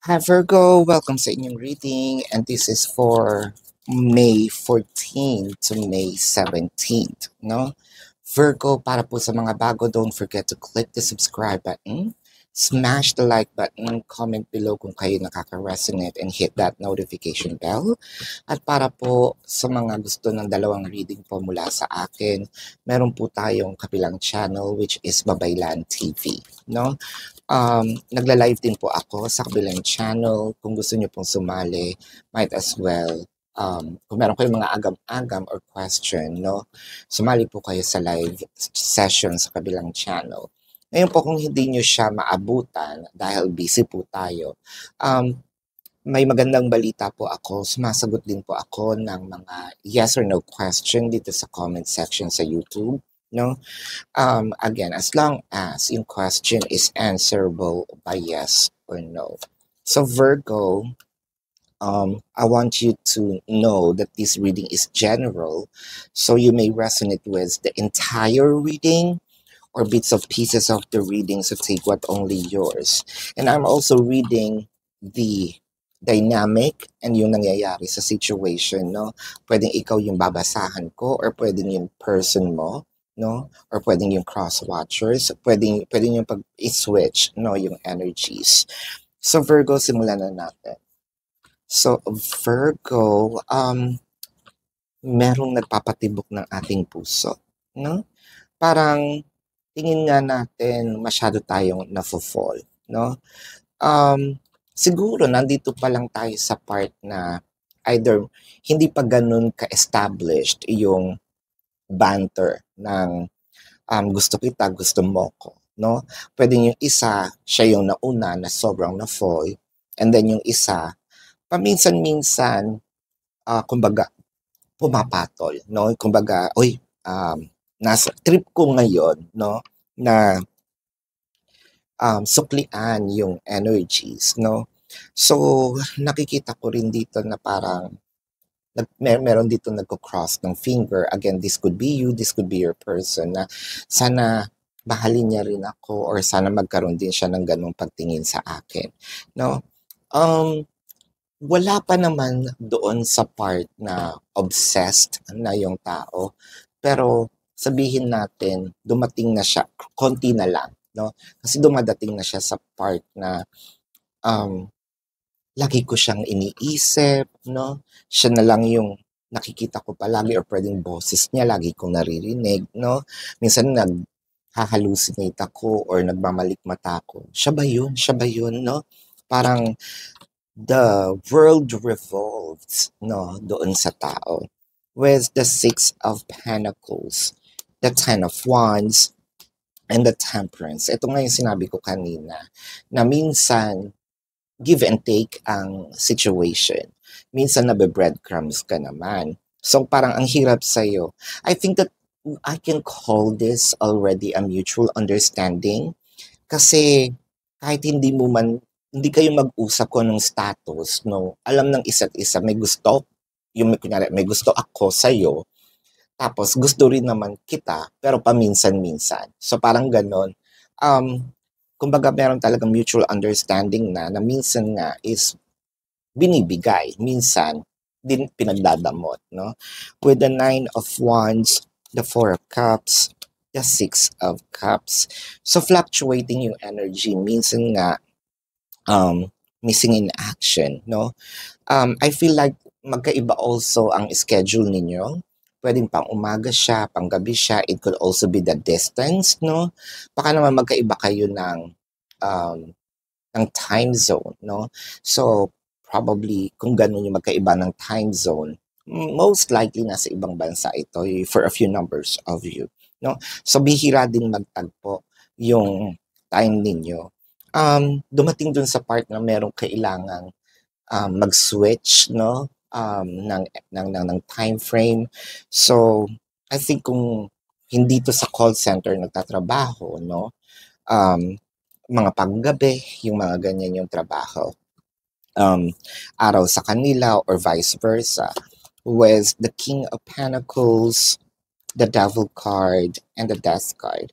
Hi Virgo, welcome sa inyong reading and this is for May 14 to May 17th, no? Virgo, para po sa mga bago, don't forget to click the subscribe button, smash the like button, comment below kung kayo nakaka-resonate and hit that notification bell. At para po sa mga gusto ng dalawang reading po mula sa akin, meron po tayong kabilang channel which is Babaylan TV, no? Nagla-live din po ako sa kabilang channel. Kung gusto niyo pong sumali, might as well, kung meron kayong mga agam-agam or question, no, sumali po kayo sa live session sa kabilang channel. Ngayon po, kung hindi niyo siya maabutan dahil busy po tayo, may magandang balita po ako. Sumasagot din po ako ng mga yes or no question dito sa comment section sa YouTube, no? Again, as long as yung question is answerable by yes or no. So Virgo, I want you to know that this reading is general, so you may resonate with the entire reading or bits of pieces of the reading, so take what only yours. And I'm also reading the dynamic and yung nangyayari sa situation, no? Pwedeng ikaw yung babasahan ko or pwedeng yung person mo, no? Or pwedeng yung cross-watchers, pwedeng yung pag-switch, no? Yung energies. So Virgo, simulan na natin. So Virgo, merong nagpapatibok ng ating puso, no? Parang tingin nga natin masyado tayong nafo-fall, no? Siguro nandito pa lang tayo sa part na either hindi pa ganun ka-established yung banter ng gusto kita, gusto mo ko, no? Pwedeng yung isa, siya yung nauna na sobrang na-fall, and then yung isa, paminsan-minsan, kumbaga, pumapatol, no? Kumbaga, uy, nasa trip ko ngayon, no? Na suklian yung energies, no? So, nakikita ko rin dito na parang meron dito nagko-cross ng finger. Again, this could be you, this could be your person na sana mahalin niya rin ako or sana magkaroon din siya ng ganong pagtingin sa akin, no? Wala pa naman doon sa part na obsessed na yung tao, pero sabihin natin dumating na siya, konti na lang, no? Kasi dumadating na siya sa part na um, lagi ko siyang iniisip, no? Siya na lang yung nakikita ko palagi or pwedeng boses niya lagi kong naririnig, no? Minsan nag-hallucinate ako or nagmamalikmata ako. Siya ba yun? Siya ba yun, no? Parang the world revolves, no, doon sa tao. With the Six of Pentacles, the Ten of Wands, and the Temperance. Ito nga yung sinabi ko kanina, na minsan give and take ang situation. Minsan nabe-breadcrumbs ka naman. So parang ang hirap sa'yo. I think that I can call this already a mutual understanding kasi kahit hindi kayo mag-usap kung anong status, no, alam ng isa't isa, may gusto, kunyari, may gusto ako sa'yo, tapos gusto rin naman kita, pero paminsan-minsan. So parang ganon. Kumbaga meron talagang mutual understanding na minsan nga is binibigay, minsan din pinagdadamot, no? With the Nine of Wands, the Four of Cups, the Six of Cups. So fluctuating yung energy, minsan nga missing in action, no? I feel like magkaiba also ang schedule ninyo. Pwedeng pang umaga siya, pang gabi siya. It could also be the distance, no? Baka naman magkaiba kayo um, ng time zone, no? So, probably, kung ganun yung magkaiba ng time zone, most likely nasa ibang bansa ito for a few numbers of you, no? So, bihira din magtagpo yung time ninyo. Dumating dun sa part na merong kailangang mag-switch, no? Ng time frame. So, I think kung hindi to sa call center nagtatrabaho, no? Mga panggabi, yung mga ganyan yung trabaho. Araw sa kanila or vice versa. With the King of Pentacles, the Devil card, and the Death card.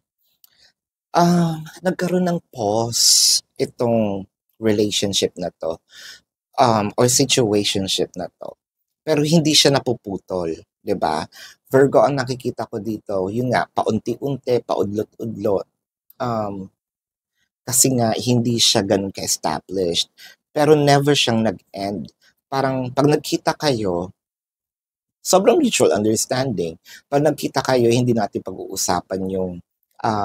Nagkaroon ng pause itong relationship na to, or situationship na to. Pero hindi siya napuputol, 'di ba? Virgo, ang nakikita ko dito, yun nga, paunti-unti, paudlot-udlot. Kasi nga hindi siya ganun ka-established. Pero never siyang nag-end. Parang pag nagkita kayo, sobrang mutual understanding. Pag nagkita kayo, hindi natin pag-uusapan yung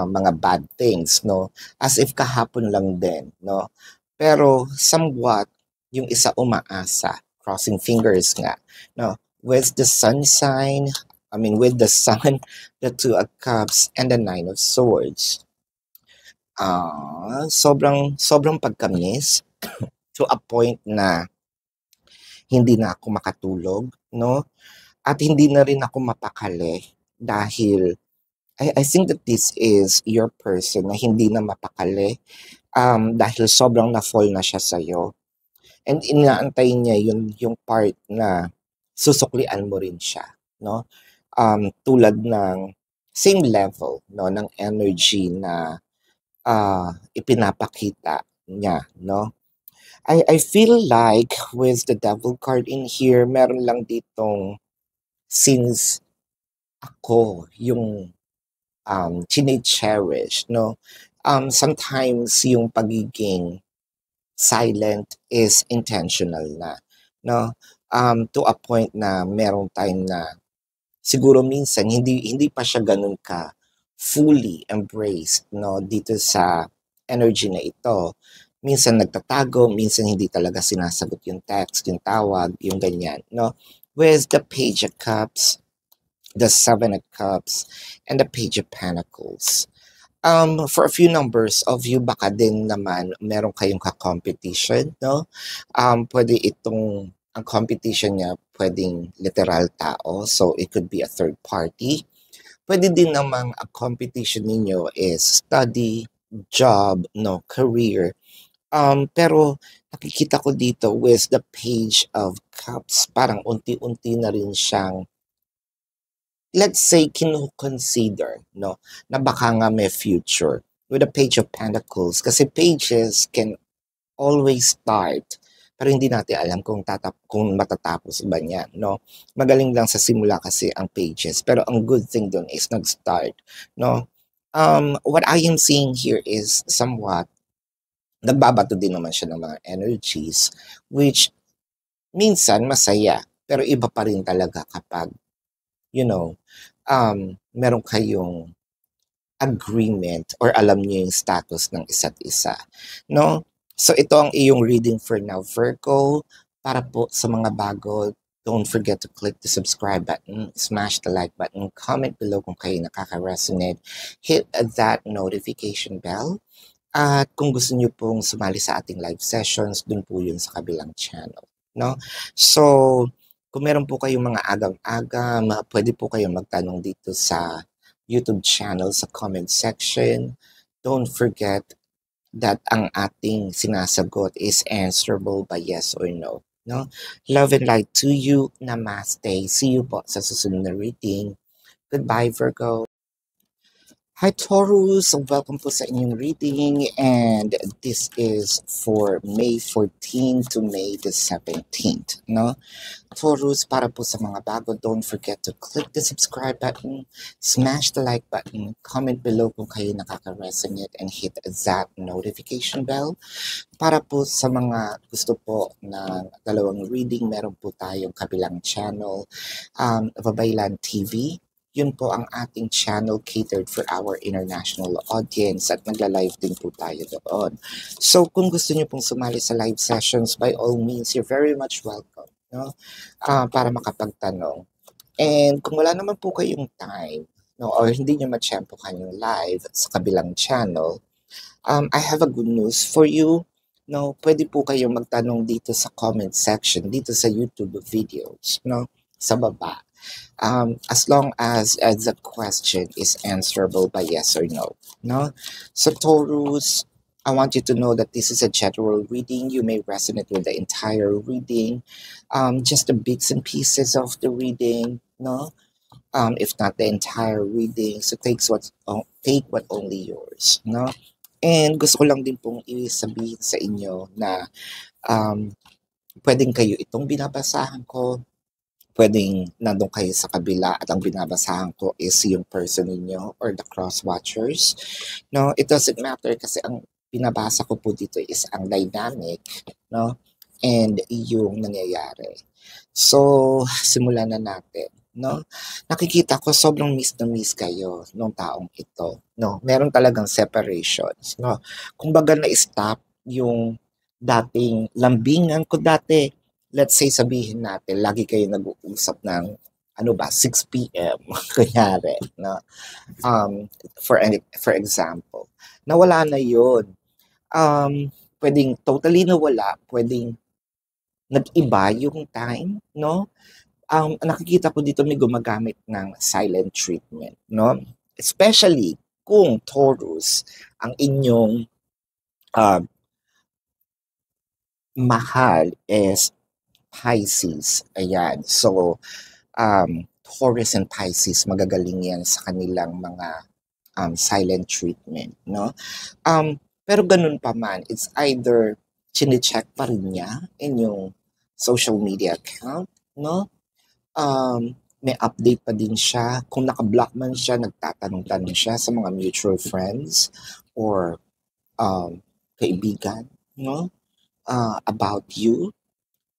mga bad things, no? As if kahapon lang din, no? Pero somewhat, yung isa umaasa, crossing fingers nga, no? With the sun sign, with the sun, the two of cups, and the nine of swords. Sobrang pagkamis to a point na hindi na ako makatulog, no? At hindi na rin ako mapakali dahil I think that this is your person na hindi na mapakali dahil sobrang na-fall na siya sa'yo. And inaantay niya yung part na susuklian mo rin siya, no? Tulad ng same level, no, ng energy na ipinapakita niya, no? I feel like with the devil card in here, meron lang ditong since ako yung chine-cherish, no? Sometimes yung pagiging silent is intentional na, no? To a point na merong time na siguro minsan hindi pa siya ganun ka fully embraced, no, dito sa energy na ito. Minsan nagtatago, minsan hindi talaga sinasagot yung text, yung tawag, yung ganyan, no? With the Page of Cups, the Seven of Cups, and the Page of Pentacles. For a few numbers of you, baka din naman meron kayong ka-competition, no? Pwede itong, ang competition niya, pwedeng literal tao, so it could be a third party. Pwede din namang ang competition ninyo is study, job, no, career. Pero nakikita ko dito with the Page of Cups, parang unti-unti na rin siyang, let's say, kino-consider, no, na baka nga may future with the Page of Pentacles. Kasi pages can always start, pero hindi natin alam kung matatapos ba niyan, no? Magaling lang sa simula kasi ang pages, pero ang good thing dun is nag-start, no? What I am seeing here is somewhat, nagbabato din naman siya ng mga energies, which minsan masaya, pero iba pa rin talaga kapag, meron kayong agreement or alam niyo yung status ng isa't isa, no? So ito ang iyong reading for now, Virgo. Para po sa mga bago, don't forget to click the subscribe button, smash the like button, comment below kung kayo nakaka-resonate, hit that notification bell. At kung gusto niyo pong sumali sa ating live sessions, dun po yun sa kabilang channel, no? So, kung meron po kayong mga agam-agam, pwede po kayong magtanong dito sa YouTube channel sa comment section. Don't forget that ang ating sinasagot is answerable by yes or no, no? Love and light to you. Namaste. See you po sa susunod na reading. Goodbye, Virgo. Hi Taurus, welcome po sa inyong reading, and this is for May 14 to May the 17th, no? Taurus, para po sa mga bago, don't forget to click the subscribe button, smash the like button, comment below kung kayo nakaka-resonate, and hit that notification bell. Para po sa mga gusto po ng dalawang reading, meron po tayong kabilang channel, Babaylan TV. Yun po ang ating channel catered for our international audience at nagla-live din po tayo doon. So kung gusto niyo pong sumali sa live sessions, by all means, you're very much welcome, no? Para makapagtanong. And kung wala naman po kayong time, no, or hindi niyo matsyempohan yung live sa kabilang channel, I have a good news for you. No, pwede po kayong magtanong dito sa comment section, dito sa YouTube videos, no, sa baba. As long as the question is answerable by yes or no, no? So Taurus, I want you to know that this is a general reading. You may resonate with the entire reading, just the bits and pieces of the reading, no? If not the entire reading. So take what only yours, no? And gusto ko lang din pong isabihin sa inyo na um, pwedeng kayo itong binabasahan ko, pwedeng nandun kayo sa kabila at ang binabasahan ko is yung person ninyo or the cross watchers. No, it doesn't matter kasi ang binabasa ko po dito is ang dynamic, no, and yung nangyayari. So, simulan na natin, no? Nakikita ko sobrang miss na miss kayo nung taong ito, no? Meron talagang separations, no? Kumbaga na-stop yung dating lambingan ko dati. Let's say sabihin natin, lagi kayo nag-uusap ng ano ba, 6 p.m. kunyari, no? For example, nawala na yun. Pwedeng totally nawala, pwedeng nag-iba yung time, no? Nakikita ko dito may gumagamit ng silent treatment, no? Especially kung Taurus ang inyong uh, mahal is Pisces. Ayan. So, Taurus and Pisces, magagaling yan sa kanilang mga silent treatment, no? Pero ganun pa man, it's either chine-check pa rin niya in yung social media account, no? May update pa din siya. Kung naka-block man siya, nagtatanong-tanong siya sa mga mutual friends or kaibigan, no? About you.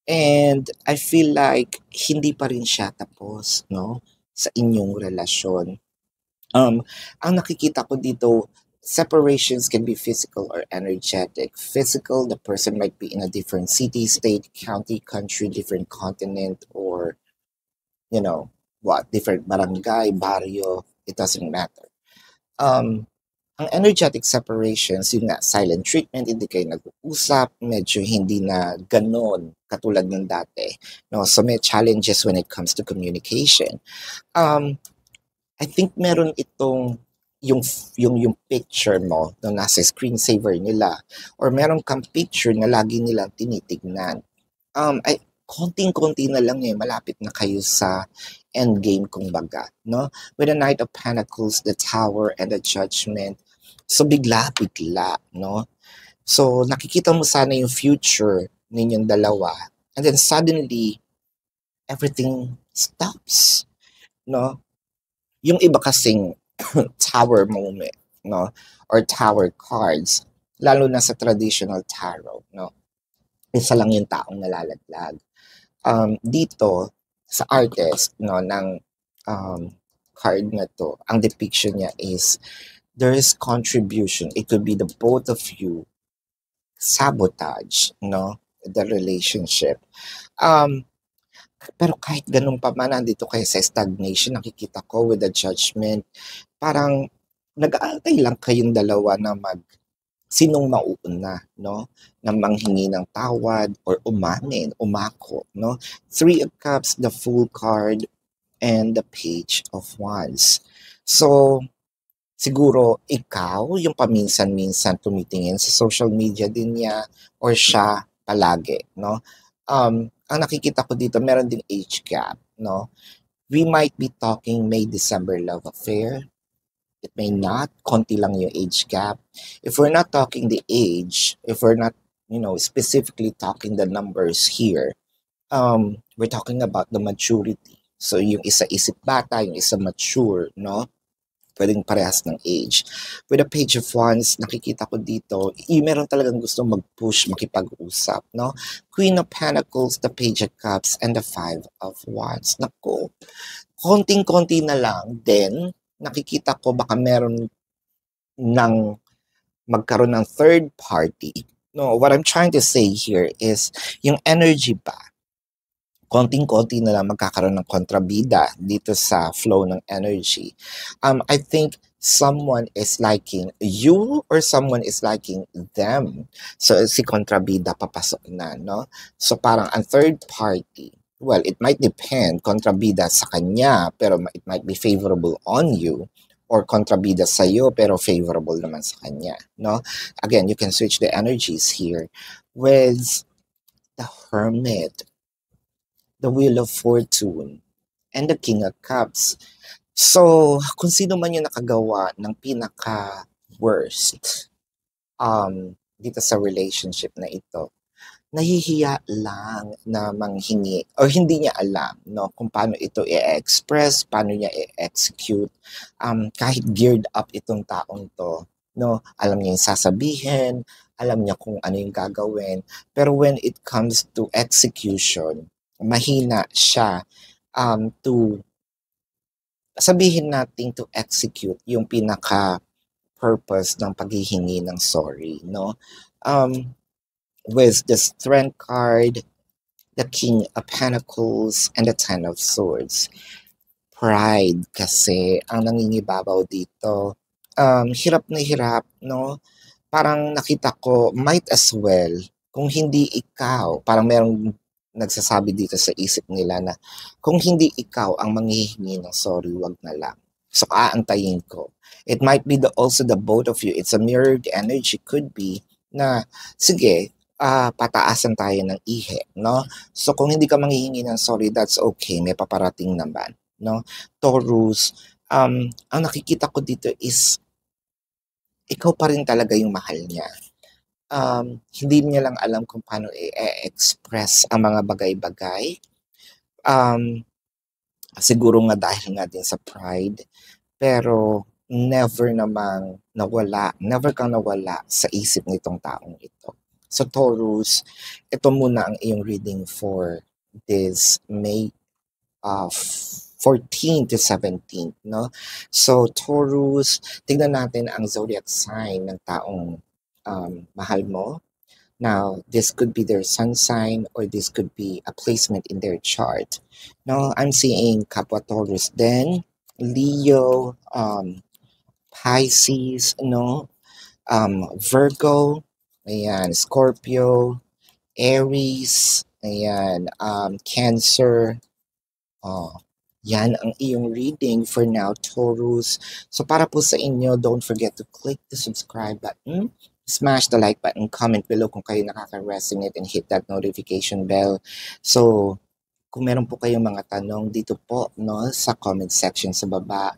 And I feel like hindi pa rin siya tapos, no? Sa inyong relasyon. Ang nakikita ko dito, separations can be physical or energetic. Physical, the person might be in a different city, state, county, country, different continent, or, different barangay, barrio, it doesn't matter. Ang energetic separations, yung nga, silent treatment, hindi kayo nag-uusap, medyo hindi na ganon katulad ng dati. No? So may challenges when it comes to communication. I think meron itong yung picture mo na nasa screensaver nila or meron kang picture na lagi nilang tinitignan. Ay konting-konti na lang malapit na kayo sa endgame kumbaga, no? With the Knight of Pentacles, the Tower, and the Judgment. So bigla-bigla, no? So nakikita mo sana yung future ninyong dalawa and then suddenly everything stops, no? Yung iba kasing tower moment, no? Or tower cards, lalo na sa traditional tarot, no? Isa lang yung taong nalalaglag. Dito, sa artist, no, ng card na to, ang depiction niya is, there is contribution. It could be the both of you sabotage, no? The relationship. Pero kahit ganun pa man, nandito kayo sa stagnation, nakikita ko with the Judgment, parang nag-aantay lang kayong dalawa na sinong mauuna, no? Na manghingi ng tawad or umako, no? 3 of Cups, the Fool card, and the Page of Wands. So, siguro ikaw yung paminsan-minsan tumitingin sa social media din niya or siya palagi, no? Ang nakikita ko dito, meron ding age gap, no? We might be talking May-December love affair. It may not. Konti lang yung age gap. If we're not talking the age, if we're not, specifically talking the numbers here, we're talking about the maturity. So, yung isa isip bata, yung isa mature, no? Pwedeng parehas ng age. With the Page of Wands, nakikita ko dito, meron talagang gusto mag-push, makipag-usap, no? Queen of Pentacles, the Page of Cups, and the 5 of Wands. Naku, konting-konti na lang, then, nakikita ko baka meron magkaroon ng third party. No, what I'm trying to say here is, yung energy ba, konting-konti na lang magkakaroon ng kontrabida dito sa flow ng energy. I think someone is liking you or someone is liking them. So, si kontrabida papasok na, no? So, parang ang third party, well, it might depend, kontrabida sa kanya, pero it might be favorable on you, or kontrabida sa iyo, pero favorable naman sa kanya, no? Again, you can switch the energies here with the Hermit, the Wheel of Fortune, and the King of Cups. So, kung sino man yung nakagawa ng pinaka-worst dito sa relationship na ito, nahihiya lang na manghingi or hindi niya alam, no, kung paano ito i-express, paano niya i-execute. Kahit geared up itong taong 'to, 'no, alam niya yung sasabihin, alam niya kung ano yung gagawin, pero when it comes to execution, mahina siya, to sabihin natin to execute yung pinaka-purpose ng paghihingi ng sorry, 'no? Um, with the Strength card, the King of Pentacles, and the Ten of Swords. Pride kasi ang nangingibabaw dito. Hirap na hirap, no? Parang nakita ko, might as well, kung hindi ikaw, parang merong nagsasabi dito sa isip nila na kung hindi ikaw ang manghihingi ng sorry, wag na lang. So, aantayin ko. It might be also the both of you. It's a mirrored energy, could be, na, sige, pataasan tayo ng ihe, no? So, kung hindi ka manghihingi ng sorry, that's okay. May paparating naman, no? Taurus, ang nakikita ko dito is, ikaw pa rin talaga yung mahal niya. Hindi niya lang alam kung paano i-express ang mga bagay-bagay. Siguro nga dahil nga din sa pride, pero never kang nawala sa isip nitong taong ito. So Taurus, ito muna ang iyong reading for this May 14 to 17, no? So Taurus, tingnan natin ang zodiac sign ng taong mahal mo. Now, this could be their sun sign or this could be a placement in their chart. Now, I'm seeing Kapwa Taurus then, Leo, Pisces, no? Virgo, ayan, Scorpio, Aries, ayan, Cancer, oh, yan ang iyong reading for now, Taurus. So para po sa inyo, don't forget to click the subscribe button, smash the like button, comment below kung kayo nakaka-resonate, and hit that notification bell. So, kung meron po kayong mga tanong dito po, no, sa comment section sa baba,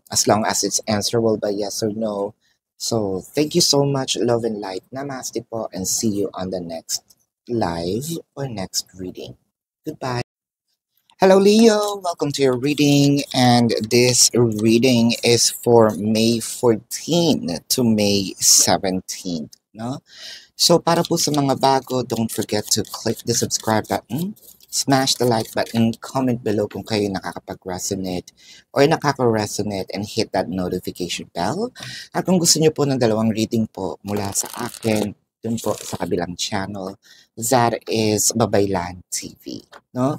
as long as it's answerable by yes or no. So, thank you so much, love and light. Namaste po, and see you on the next live or next reading. Goodbye. Hello, Leo. Welcome to your reading. And this reading is for May 14 to May 17. No? So, para po sa mga bago, don't forget to click the subscribe button, smash the like button, comment below kung kayo nakakapag-resonate or nakaka-resonate, and hit that notification bell. At kung gusto nyo po ng dalawang reading po mula sa akin, dun po sa kabilang channel, that is Babaylan TV. No?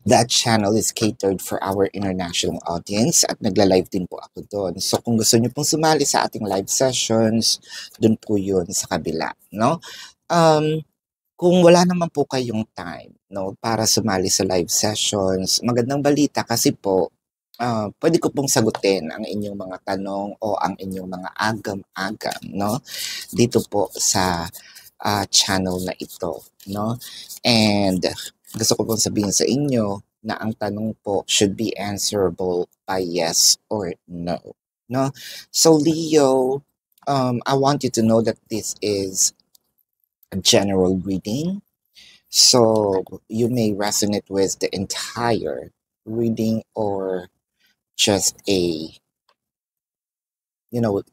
That channel is catered for our international audience at nagla-live din po ako doon. So kung gusto niyo pong sumali sa ating live sessions, doon po yun sa kabila, no? Kung wala naman po kayong time, no, para sumali sa live sessions, magandang balita kasi po, pwede ko pong sagutin ang inyong mga tanong o ang inyong mga agam-agam, no, dito po sa channel na ito, no? And gusto ko pong sabihin sa inyo na ang tanong po should be answerable by yes or no. No? So Leo, I want you to know that this is a general reading. So you may resonate with the entire reading or just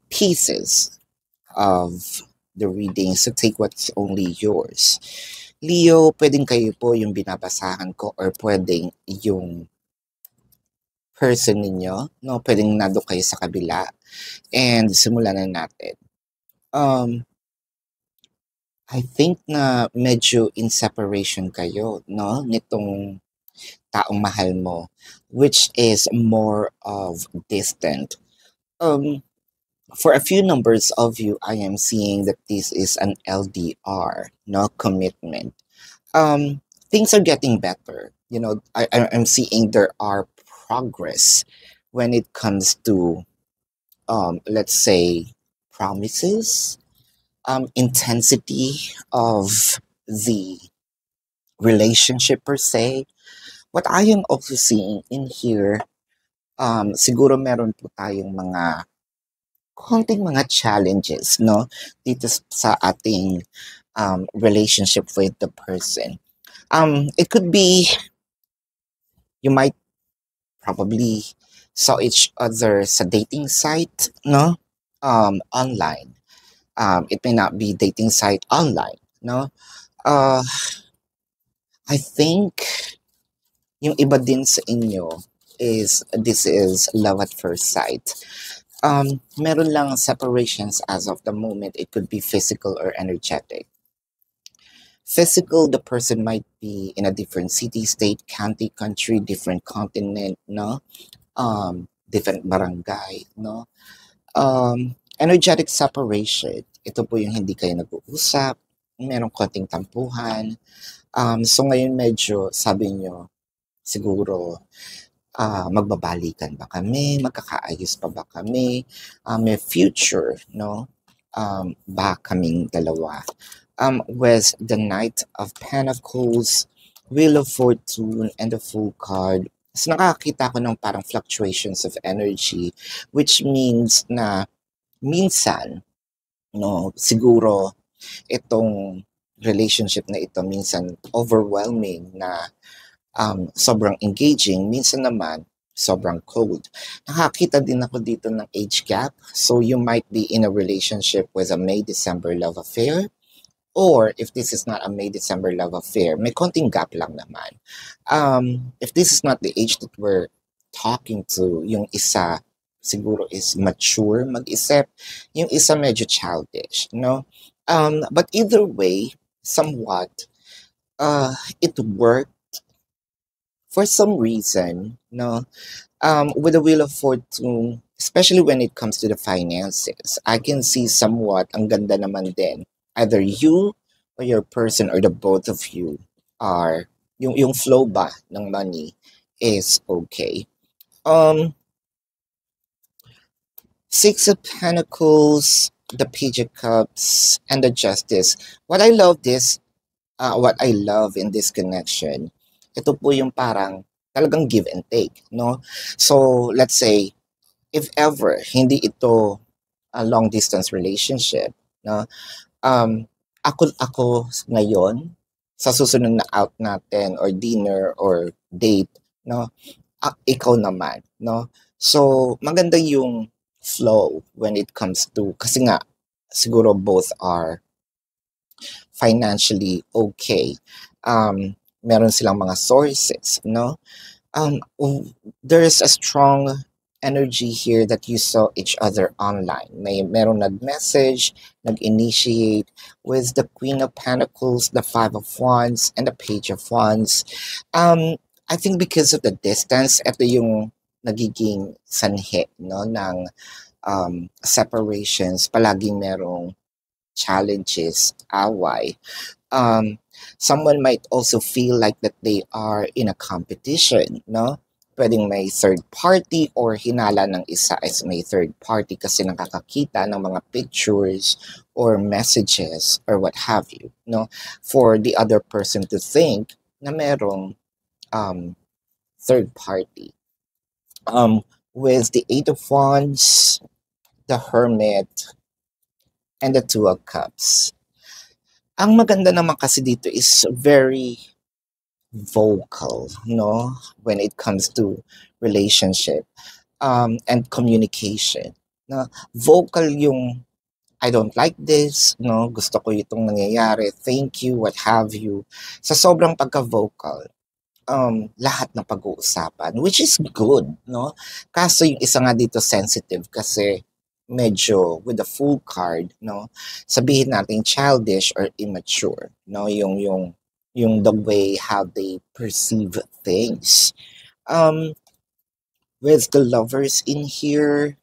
pieces of the reading. So take what's only yours. Leo, pwedeng kayo po yung binabasahan ko or pwedeng yung person ninyo, no? Pwedeng nando kayo sa kabila. And simulan na natin. I think na medyo in separation kayo, no? Nitong taong mahal mo, which is more of distant. For a few numbers of you, I am seeing that this is an LDR, no commitment. Things are getting better. You know, I'm seeing there are progress when it comes to, let's say, promises, intensity of the relationship per se. What I am also seeing in here, siguro meron po tayong mga konting mga challenges, no? Dito sa ating relationship with the person. It could be you might probably saw each other sa dating site, no? Online. It may not be dating site online, no? Uh, I think yung iba din sa inyo is this is love at first sight. Meron lang separations as of the moment. It could be physical or energetic. Physical, the person might be in a different city, state, county, country, different continent, no? Different barangay, no? Energetic separation. Ito po yung hindi kayo nag-uusap, merong konting tampuhan. So ngayon medyo, sabi nyo, siguro, magbabalikan ba kami, magkakaayos pa ba kami, may future, no? Ba kaming dalawa. With the Knight of Pentacles, Wheel of Fortune, and the Fool card, so nakakita ko ng parang fluctuations of energy, which means na minsan, no, siguro itong relationship na ito minsan overwhelming na sobrang engaging, minsan naman sobrang cold. Nakakita din ako dito ng age gap. So you might be in a relationship with a May-December love affair, or if this is not a May-December love affair, may konting gap lang naman. If this is not the age that we're talking to, yung isa siguro is mature mag-isip, yung isa medyo childish, no? But either way, somewhat, it worked for some reason, no? With the Wheel of Fortune, especially when it comes to the finances, I can see somewhat ang ganda naman din. Either you or your person or the both of you are, yung flow ba ng money is okay. Six of Pentacles, the Page of Cups, and the Justice. What I love in this connection, ito po yung parang talagang give and take, no? So, let's say, if ever hindi ito a long distance relationship, no? Ako ngayon sa susunod na out natin or dinner or date, no? Ikaw naman, no? So, maganda yung flow when it comes to, kasi nga siguro both are financially okay. Meron silang mga sources, no? There's a strong energy here that you saw each other online. Meron nag-message, nag-initiate with the Queen of Pentacles, the Five of Wands, and the Page of Wands. I think because of the distance, ito yung nagiging sanhi, no, ng separations. Palaging merong challenges, away. Someone might also feel like that they are in a competition, no? Pwedeng may third party or hinala ng isa is may third party kasi nakakakita ng mga pictures or messages or what have you, no? For the other person to think na merong third party. With the Eight of Wands, the Hermit, and the Two of Cups. Ang maganda naman kasi dito is very vocal, no? When it comes to relationship and communication. No? Vocal yung I don't like this, no? Gusto ko itong nangyayari, thank you, what have you. Sa sobrang pagka-vocal, lahat ng pag-uusapan, which is good, no? Kaso yung isa nga dito sensitive kasi medyo with the Fool card, no? Sabihin natin childish or immature, no? Yung the way how they perceive things. With the Lovers in here,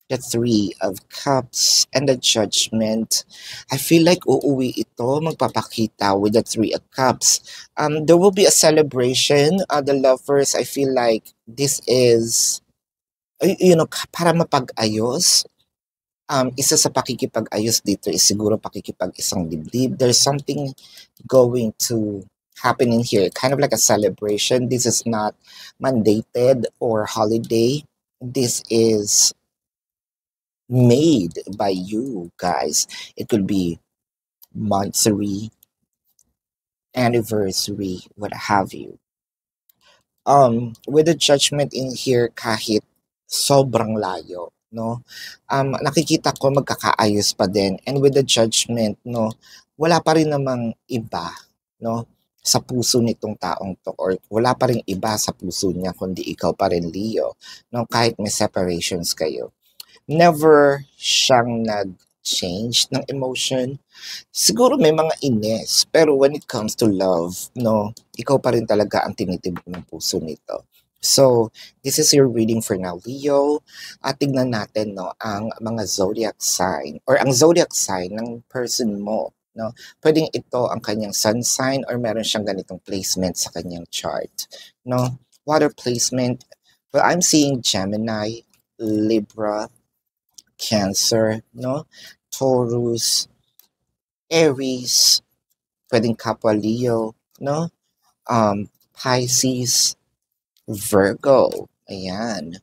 the Three of Cups, and the Judgment, I feel like uuwi ito, magpapakita with the Three of Cups. There will be a celebration. The Lovers, I feel like this is, para mapag-ayos. Isa sa pakikipag-ayos dito is siguro pakikipag-isang dibdib. There's something going to happen in here, kind of like a celebration. This is not mandated or holiday. This is made by you guys. It could be monthsary, anniversary, what have you. With the judgment in here, kahit sobrang layo, no? Nakikita ko magkakaayos pa din. And with the judgment, no, wala pa rin namang iba, no, sa puso nitong taong to, or wala pa rin iba sa puso niya kundi ikaw pa rin, Leo, no, kahit may separations kayo. Never siyang nag-change ng emotion. Siguro may mga ines, pero when it comes to love, no, ikaw pa rin talaga ang tinitibok ng puso nito. So, this is your reading for now, Leo. At tignan natin, no, ang mga zodiac sign or ang zodiac sign ng person mo, no. Pwedeng ito ang kanyang sun sign or meron siyang ganitong placement sa kanyang chart, no. Water placement, well, I'm seeing Gemini, Libra, Cancer, no, Taurus, Aries, pwedeng kapwa Leo, no? Pisces, Virgo. Ayan.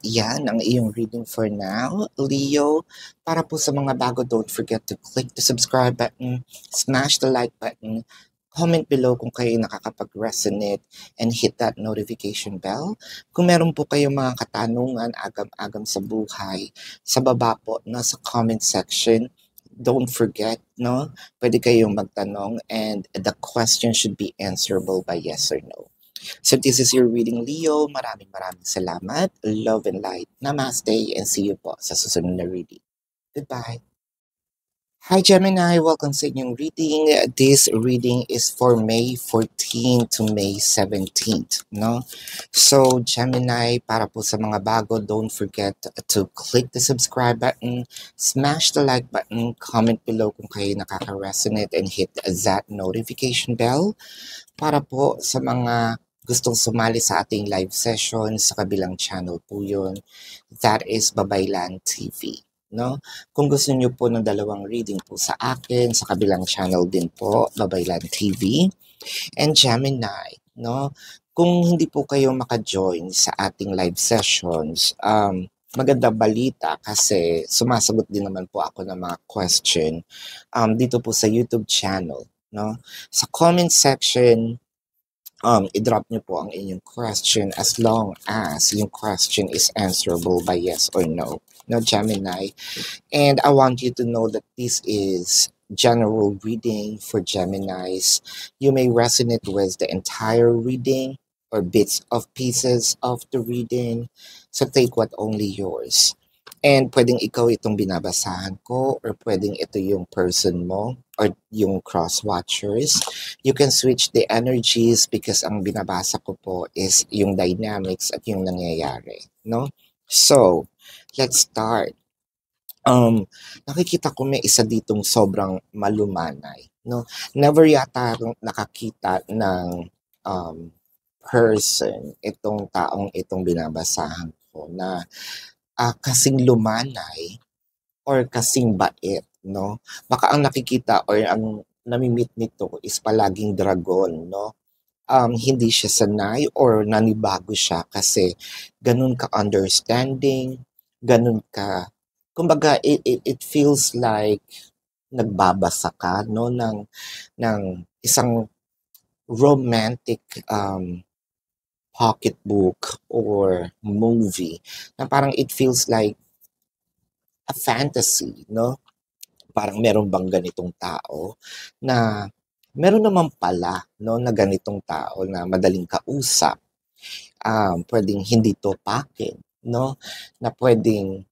Yan ang iyong reading for now, Leo. Para po sa mga bago, don't forget to click the subscribe button, smash the like button, comment below kung kayo nakakapag-resonate, and hit that notification bell. Kung meron po kayong mga katanungan, agam-agam sa buhay, sa baba po, nasa comment section, don't forget, no? Pwede kayong magtanong and the question should be answerable by yes or no. So this is your reading, Leo. Maraming salamat. Love and light. Namaste and see you po sa susunod na reading. Goodbye. Hi Gemini, welcome sa inyong reading. This reading is for May 14 to May 17th, no? So Gemini, para po sa mga bago, don't forget to click the subscribe button, smash the like button, comment below kung kayo nakaka-resonate, and hit that notification bell. Para po sa mga gustong sumali sa ating live session, sa kabilang channel po yun, that is Babaylan TV. No? Kung gusto niyo po ng dalawang reading po sa akin, sa kabilang channel din po, Babaylan TV and Gemini, no? Kung hindi po kayo maka-join sa ating live sessions, maganda balita kasi sumasagot din naman po ako ng mga question dito po sa YouTube channel, no? Sa comment section, i-drop niyo po ang inyong question as long as yung question is answerable by yes or no. No, Gemini. And I want you to know that this is general reading for Geminis. You may resonate with the entire reading or bits of pieces of the reading. So take what only yours. And pwedeng ikaw itong binabasahan ko or pwedeng ito yung person mo or yung cross-watchers. You can switch the energies because ang binabasa ko po is yung dynamics at yung nangyayari. No? So, let's start. Nakikita ko may isa ditong sobrang malumanay, no? Never yata akong nakakita ng person itong taong itong binabasahan ko na kasing lumanay or kasing bait, no? Baka ang nakikita or ang nami-meet nito is palaging dragon, no? Hindi siya sanay or nanibago siya kasi ganun ka-understanding, ganun ka, kumbaga it feels like nagbabasa ka, no, ng isang romantic pocketbook or movie na parang it feels like a fantasy, no? Parang meron bang ganitong tao na meron naman pala, no, na ganitong tao na madaling kausap, pwedeng hindi topakin, no, na pwedeng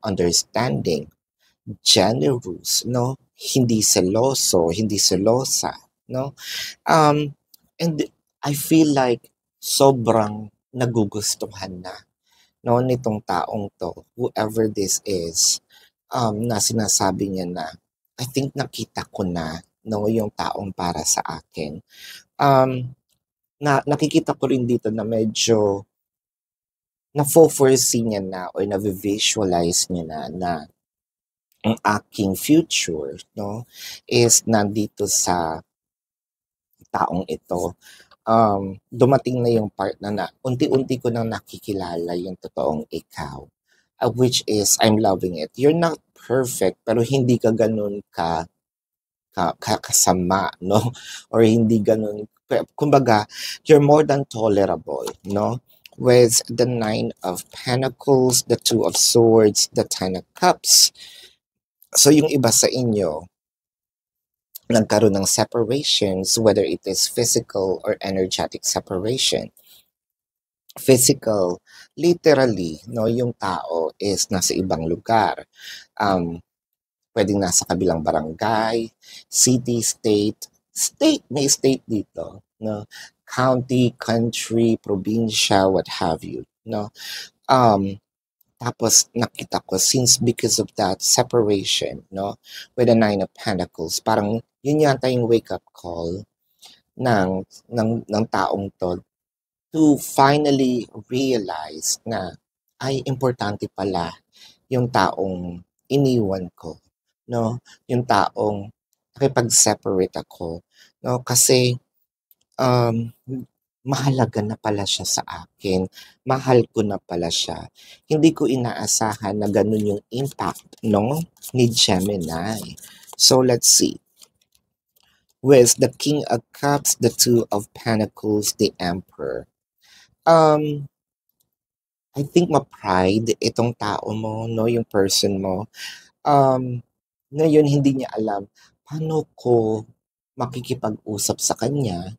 understanding, generous, no, hindi seloso, hindi selosa, no, and I feel like sobrang nagugustuhan na, no, nitong taong to, whoever this is, na sinasabi niya na, I think nakita ko na, no, yung taong para sa akin. Nakikita ko rin dito na medyo na-foresee niya na or na-visualize niya na ang aking future, no, is nandito sa taong ito. Dumating na yung part na unti-unti ko nang nakikilala yung totoong ikaw. which is I'm loving it. You're not perfect, pero hindi ka ganun kasama, no? Or hindi ganun, kumbaga, you're more than tolerable, no? With the Nine of Pentacles, the Two of Swords, the Ten of Cups. So yung iba sa inyo, nagkaroon ng separations, whether it is physical or energetic separation. Physical, literally, no, yung tao is nasa ibang lugar. Pwedeng nasa kabilang barangay, city, state, may state dito, no? County, country, probinsya, what have you, no? Tapos nakita ko, since because of that separation, no, with the Nine of Pentacles, parang yun yata yung wake-up call ng taong to finally realize na ay importante pala yung taong iniwan ko, no? Yung taong nakipag-separate ako, no? Kasi mahalaga na pala siya sa akin. Mahal ko na pala siya. Hindi ko inaasahan na ganun yung impact, no, ni Gemini. So let's see. With the King of Cups, the Two of Pentacles, the Emperor. I think ma-pride itong tao mo, no, yung person mo. Ngayon hindi niya alam paano ko makikipag-usap sa kanya,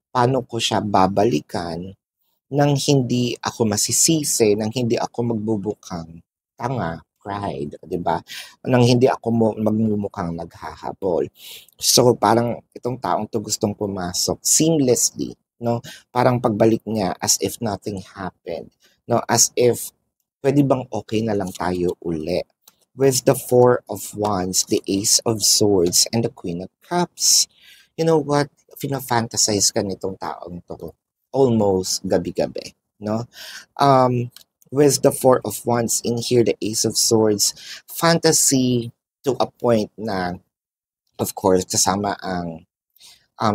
paano ko siya babalikan nang hindi ako masisisi, nang hindi ako magbubukang tanga, pride, 'di ba? Nang hindi ako magmumukhang naghahabol. So parang itong taong 'to gustong pumasok seamlessly, no? Parang pagbalik niya as if nothing happened, no? As if pwede bang okay na lang tayo uli. With the Four of Wands, the Ace of Swords, and the Queen of Cups. You know what? Fina-fantasize ka nitong taong to almost gabi-gabi, no? With the Four of Wands in here, the Ace of Swords, fantasy to a point na, of course, kasama ang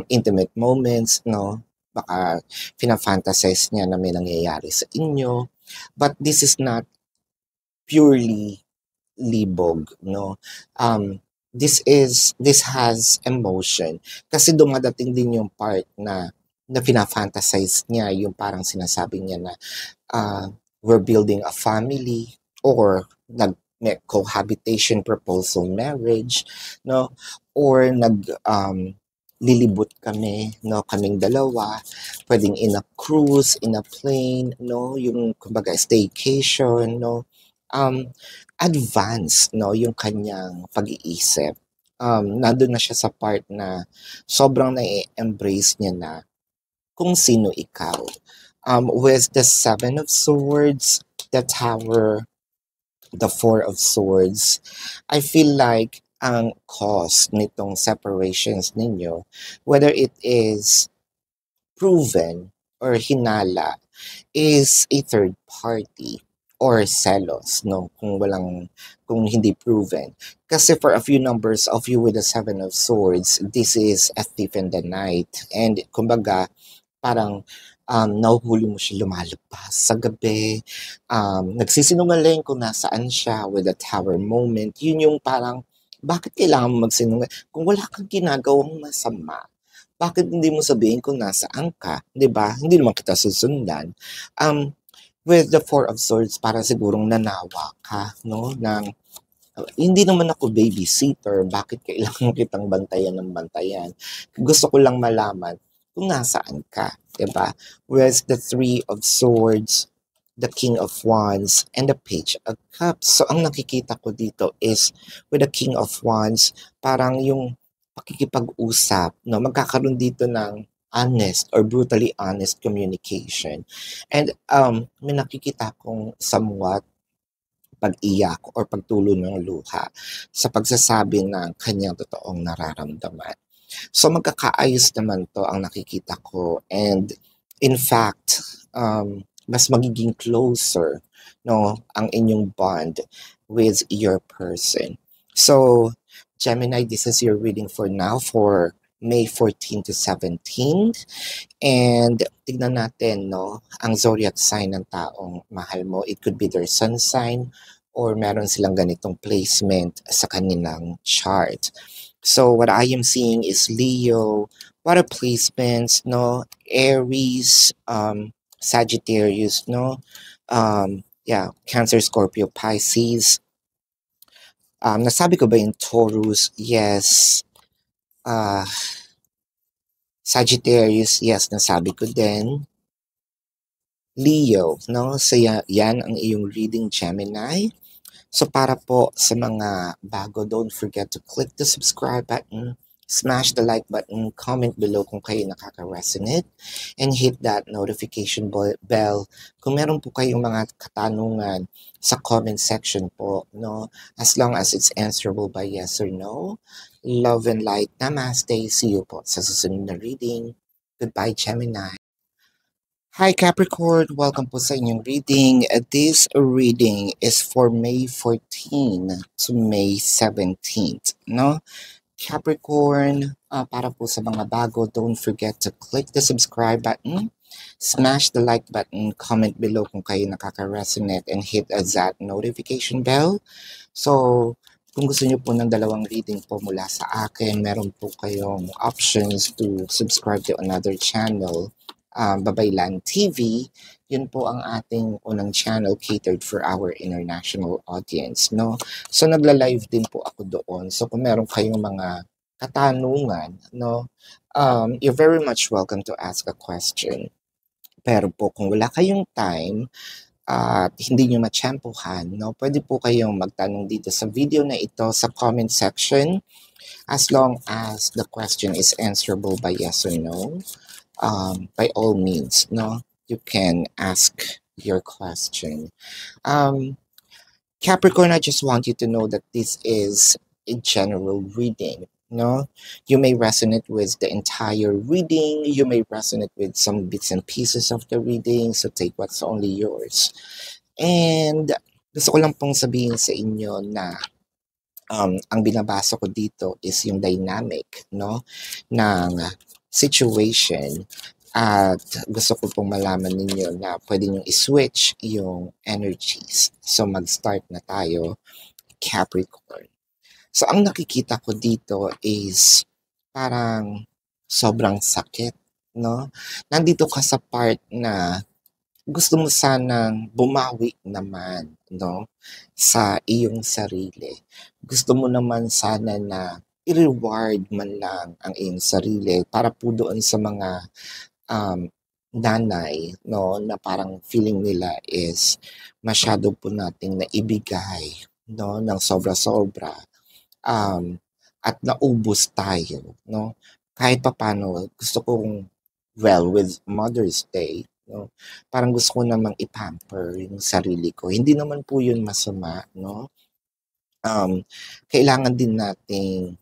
intimate moments, no? Baka fina-fantasize niya na may nangyayari sa inyo. But this is not purely libog, no? This has emotion. Kasi dumadating din yung part na fina-fantasize niya, yung parang sinasabi niya na we're building a family, or may cohabitation proposal marriage, no? Or lilibot kami, no? Kaming dalawa, pwedeng in a cruise, in a plane, no? Yung kumbaga staycation, no? Advanced, no, yung kanyang pag-iisip. Nandun na siya sa part na sobrang na-embrace niya na kung sino ikaw. With the Seven of Swords, the Tower, the Four of Swords, I feel like ang cause nitong separations ninyo, whether it is proven or hinala, is a third party or selos, no? Kung hindi proven. Kasi for a few numbers of you with the Seven of Swords, this is a thief in the night. And kumbaga, parang nahuhuli mo siya lumalabas sa gabi, nagsisinungaling kung nasaan siya with the Tower moment. Yun yung parang, bakit kailangan mo magsinungaling? Kung wala kang ginagawang masama, bakit hindi mo sabihin kung nasaan ka? 'Di ba? Hindi naman kita susundan. With the Four of Swords, para sigurong nanawa ka, no? Hindi naman ako babysitter, bakit kailangan kitang bantayan ng bantayan? Gusto ko lang malaman kung nasaan ka, 'di ba? With the Three of Swords, the King of Wands, and the Page of Cups. So, ang nakikita ko dito is, with the King of Wands, parang yung pakikipag-usap, no? Magkakaroon dito ng honest or brutally honest communication. And may nakikita kong somewhat pag-iyak or pagtulo ng luha sa pagsasabi ng kanyang totoong nararamdaman. So magkakaayos naman to ang nakikita ko, and in fact, mas magiging closer, no, ang inyong bond with your person. So Gemini, this is your reading for now for May 14 to 17. And tignan natin, no, ang zodiac sign ng taong mahal mo. It could be their sun sign or meron silang ganitong placement sa kanilang chart. So what I am seeing is Leo, water placements, no, Aries, Sagittarius, no, yeah, Cancer, Scorpio, Pisces. Nasabi ko ba yung Taurus? Yes. Sagittarius, yes, nasabi ko din. Leo, no? So yan ang iyong reading, Gemini. So para po sa mga bago, don't forget to click the subscribe button, smash the like button, comment below kung kayo nakaka-resonate, and hit that notification bell kung meron po kayong mga katanungan sa comment section po, no? As long as it's answerable by yes or no. Love and light. Namaste. See you po sa susunod na reading. Goodbye, Gemini. Hi Capricorn, welcome po sa inyong reading. This reading is for May 14 to May 17th, no? Capricorn, para po sa mga bago, don't forget to click the subscribe button, smash the like button, comment below kung kayo nakaka-resonate, and hit that notification bell. So, kung gusto niyo po ng dalawang reading po mula sa akin, meron po kayong options to subscribe to another channel, Babaylan TV. Yun po ang ating unang channel catered for our international audience, no? So nagla-live din po ako doon. So kung meron kayong mga katanungan, no, you're very much welcome to ask a question. Pero po kung wala kayong time at hindi nyo matsyempohan, no, pwede po kayong magtanong dito sa video na ito sa comment section, as long as the question is answerable by yes or no. By all means, no, you can ask your question. Capricorn, I just want you to know that this is a general reading, no? You may resonate with the entire reading, you may resonate with some bits and pieces of the reading, so take what's only yours. And gusto ko lang pong sabihin sa inyo na ang binabasa ko dito is yung dynamic, no, ng situation, at gusto ko pong malaman ninyo na pwede nyo i-switch yung energies. So mag-start na tayo, Capricorn. So ang nakikita ko dito is parang sobrang sakit, no? Nandito ka sa part na gusto mo sanang bumawi naman, no, sa iyong sarili. Gusto mo naman sana na i-reward man lang ang iyong sarili para po doon sa mga nanay, no, na parang feeling nila is masyado po nating naibigay, no, ng sobra-sobra, at naubos tayo, no. Kahit papano, gusto kong, well, with Mother's Day, no, parang gusto ko namang i-pamper yung sarili ko. Hindi naman po yun masama, no. Kailangan din nating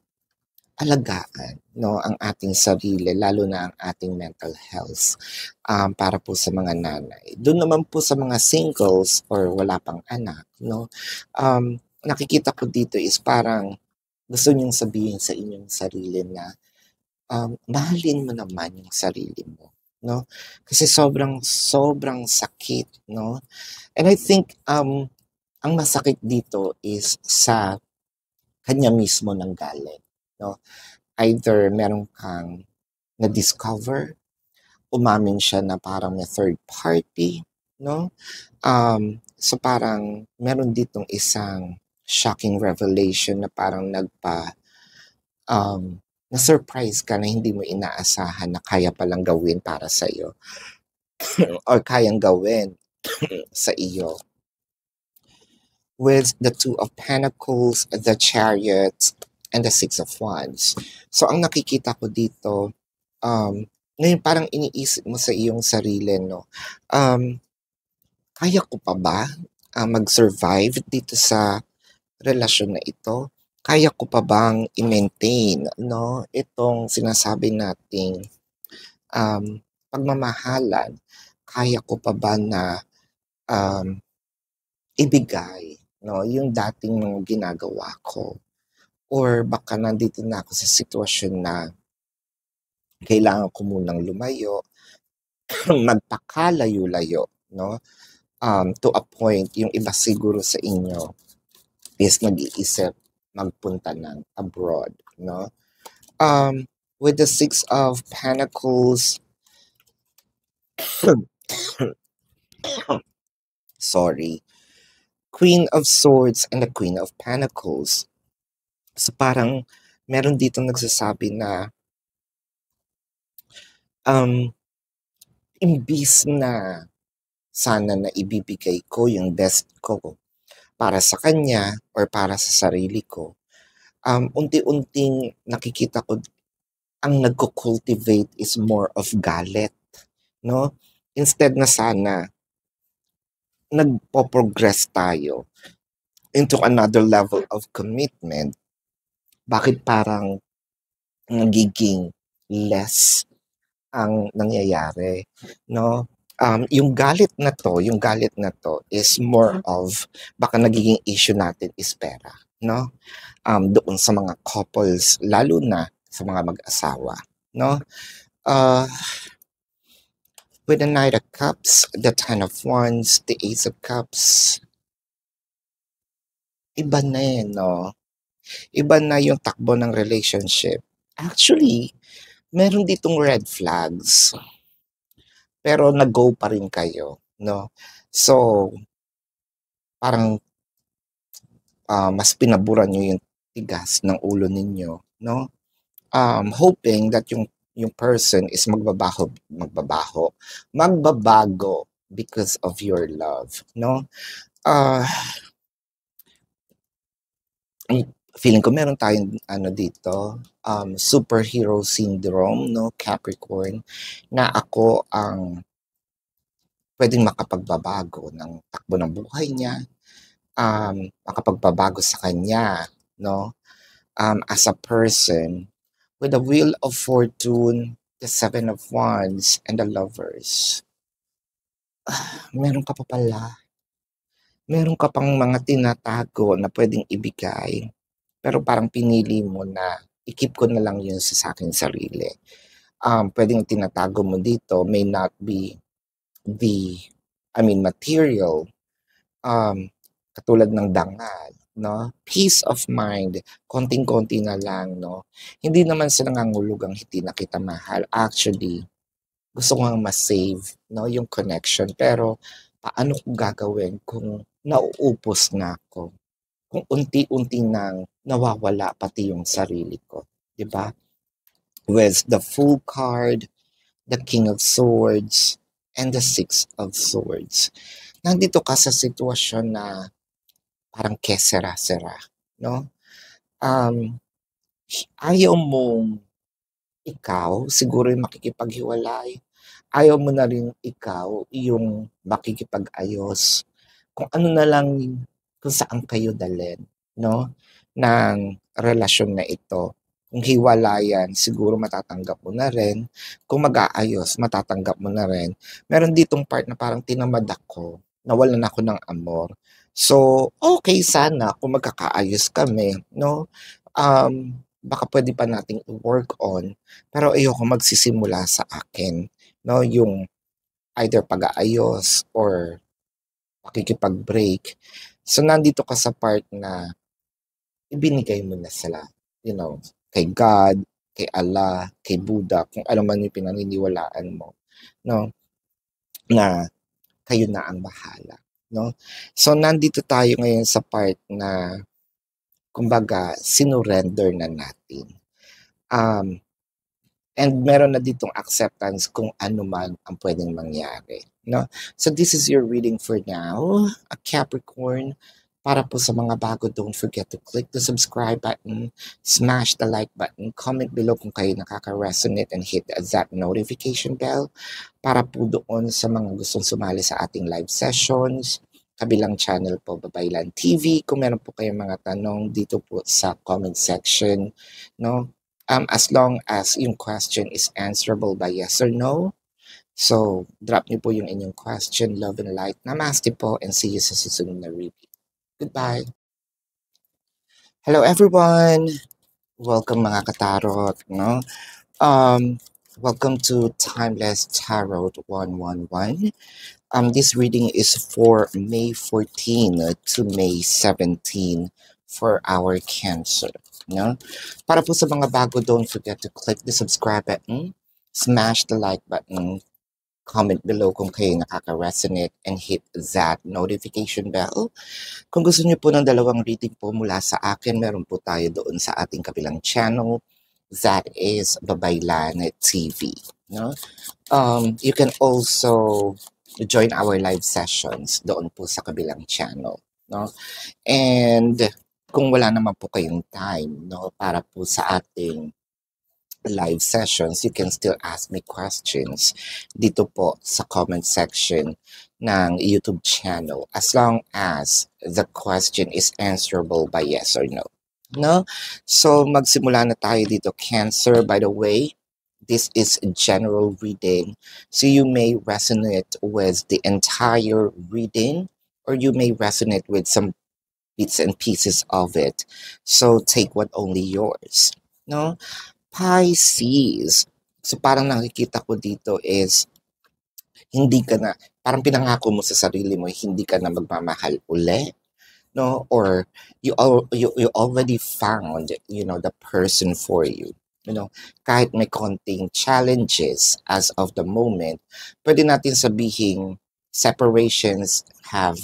alagaan, no, ang ating sarili, lalo na ang ating mental health, para po sa mga nanay. Doon naman po sa mga singles or wala pang anak, no, nakikita ko dito is parang gusto niyong sabihin sa inyong sarili na mahalin mo naman yung sarili mo, no? Kasi sobrang sakit, no? And I think ang masakit dito is sa kanya mismo nang galing, no? Either meron kang na-discover, umamin siya na parang may third party, no? So parang meron ditong isang shocking revelation na parang na-surprise ka na hindi mo inaasahan na kaya palang gawin para sa iyo or kayang gawin sa iyo. With the Two of Pentacles, the Chariot, and the Six of Wands. So ang nakikita ko dito, ngayon parang iniisip mo sa iyong sarili, no, kaya ko pa ba mag-survive dito sa relasyon na ito? Kaya ko pa bang i-maintain, no, itong sinasabi nating pagmamahalan? Kaya ko pa ba na ibigay, no, yung dating mga ginagawa ko? Or baka nandito na ako sa sitwasyon na kailangan ko munang lumayo, magpakalayo-layo, no? To a point, yung iba siguro sa inyo is nag-iisip magpunta ng abroad, no? With the Six of Pentacles, sorry, Queen of Swords and the Queen of Pentacles. So parang meron dito nagsasabi na imbis na sana na ibibigay ko yung best ko para sa kanya or para sa sarili ko, unti-unting nakikita ko ang nagko-cultivate is more of galit, no? Instead na sana nagpo-progress tayo into another level of commitment, bakit parang nagiging less ang nangyayari, no? Yung galit na to is more of baka nagiging issue natin is pera, no? Doon sa mga couples, lalo na sa mga mag-asawa, no? With the Knight of Cups, the Ten of Wands, the Ace of Cups, iba na no? Iba na yung takbo ng relationship. Actually, meron ditong red flags, pero nag-go pa rin kayo, no? So, parang mas pinaburan nyo yung tigas ng ulo ninyo, no? Hoping that yung person is magbabago because of your love, no? Feeling ko meron tayong dito, superhero syndrome, no, Capricorn, na ako ang pwedeng makapagbabago ng takbo ng buhay niya, makapagbabago sa kanya, no, as a person. With the Wheel of Fortune, the Seven of Wands, and the Lovers. Meron ka pa pala. Meron ka pang mga tinatago na pwedeng ibigay. Pero parang pinili mo na i-keep ko na lang yun sa aking sarili. Pwedeng tinatago mo dito may not be material. Katulad ng dangal, no? Peace of mind, konting-konti na lang, no? Hindi naman sa nangangulugang hindi na kita mahal. Actually, gusto ko nga ma-save, no, yung connection. Pero paano ko gagawin kung nauupos na ako? Kung unti-unti nang nawawala pati yung sarili ko, 'di ba? With the Fool card, the King of Swords, and the Six of Swords. Nandito ka sa sitwasyon na parang kesera-sera, no? Ayaw mong ikaw siguro yung makikipaghiwalay. Ayaw mo na rin ikaw yung makikipag-ayos. Kung ano na lang, kung saan kayo dalhin, no? Ng relasyon na ito. Kung hiwalayan, siguro matatanggap mo na rin. Kung mag-aayos, matatanggap mo na rin. Meron ditong part na parang tinamad ako, nawalan ako ng amor. So, okay sana kung magkakaayos kami, no? Baka pwede pa nating i-work on, pero ayoko magsisimula sa akin, no? Yung either pag-aayos or pakikipag-break. So, nandito ka sa part na ibinigay mo na sila, kay God, kay Allah, kay Buddha, kung ano man yung pinaniniwalaan mo, no? Na kayo na ang bahala, no? So, nandito tayo ngayon sa part na, kumbaga, sinurrender na natin. And meron na ditong acceptance kung ano man ang pwedeng mangyari, no? So, this is your reading for now, a Capricorn. Para po sa mga bago, don't forget to click the subscribe button, smash the like button, comment below kung kayo nakaka-resonate, and hit that notification bell para po doon sa mga gustong sumali sa ating live sessions. Kabilang channel po, Babaylan TV. Kung meron po kayong mga tanong dito po sa comment section, no? As long as yung question is answerable by yes or no. So, drop niyo po yung inyong question. Love and light. Namaste po, and see you sa susunod na reading. Goodbye. Hello everyone. Welcome mga katarot, no? Welcome to Timeless Tarot 111. This reading is for May 14 to May 17 for our Cancer. No? Para po sa mga bago, don't forget to click the subscribe button, smash the like button, comment below kung kayo nakaka-resonate, and hit that notification bell. Kung gusto niyo po ng dalawang reading po mula sa akin, meron po tayo doon sa ating kabilang channel. That is Babaylan TV. No? You can also join our live sessions doon po sa kabilang channel. No? And kung wala naman po kayong time, no, para po sa ating live sessions, you can still ask me questions dito po sa comment section ng YouTube channel as long as the question is answerable by yes or no. No? So magsimula na tayo dito, Cancer. By the way, this is a general reading, so you may resonate with the entire reading or you may resonate with some bits and pieces of it. So take what only yours. No? Pisces. So parang nakikita ko dito is hindi ka na, parang pinangako mo sa sarili mo, hindi ka na magmamahal uli. No? Or you already found, the person for you. Kahit may konting challenges as of the moment, pwede natin sabihin separations have,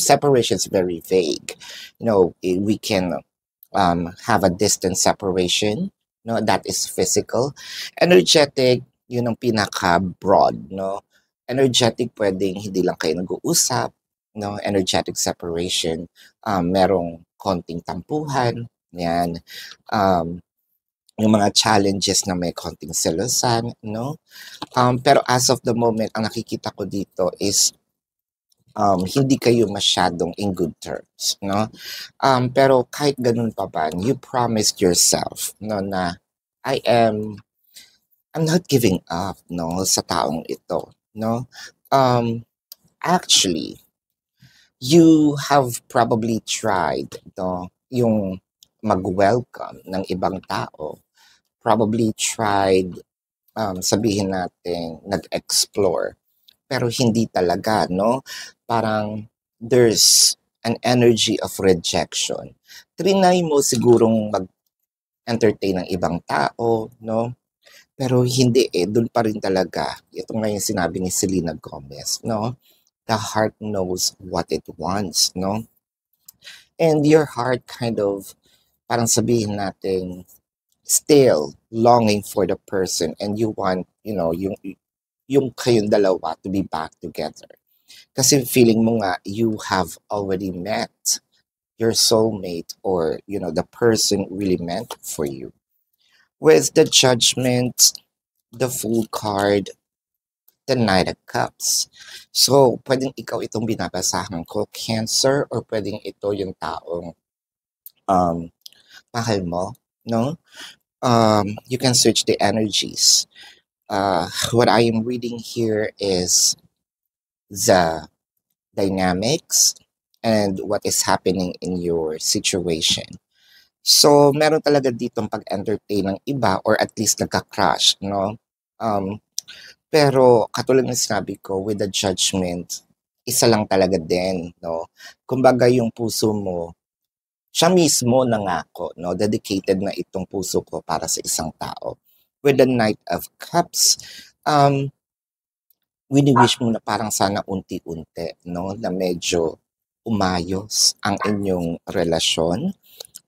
separations very vague. We can have a distance separation, that is physical. Energetic, yun ang pinaka-broad, Energetic, pwedeng hindi lang kayo nag-uusap, energetic separation, merong konting tampuhan, yan. Yung mga challenges na may konting selosan, pero as of the moment, ang nakikita ko dito is hindi kayo masyadong in good terms, pero kahit ganun pa ba, you promised yourself, na I'm not giving up, sa taong ito, actually, you have probably tried, yung mag-welcome ng ibang tao, probably tried, sabihin natin, nag-explore, pero hindi talaga, parang there's an energy of rejection. Trinay mo sigurong mag-entertain ng ibang tao, pero hindi doon pa rin talaga. Ito nga yung sinabi ni Selena Gomez, the heart knows what it wants, and your heart kind of, parang sabihin natin, still longing for the person, and you want, yung kayong dalawa to be back together. Kasi feeling mo nga, you have already met your soulmate or, the person really meant for you. With the Judgment, the Fool card, the Knight of Cups. So, pwedeng ikaw itong binabasahan ko, Cancer, or pwedeng ito yung taong mahal mo, you can search the energies. What I am reading here is the dynamics and what is happening in your situation. So, meron talaga ditong pag-entertain ng iba or at least nagka-crush, pero katulad ng sinabi ko, with the Judgment, isa lang talaga din, Kumbaga yung puso mo, siya mismo nangako, dedicated na itong puso ko para sa isang tao. With the Knight of Cups, wini-wish mo na parang sana unti-unti, na medyo umayos ang inyong relasyon.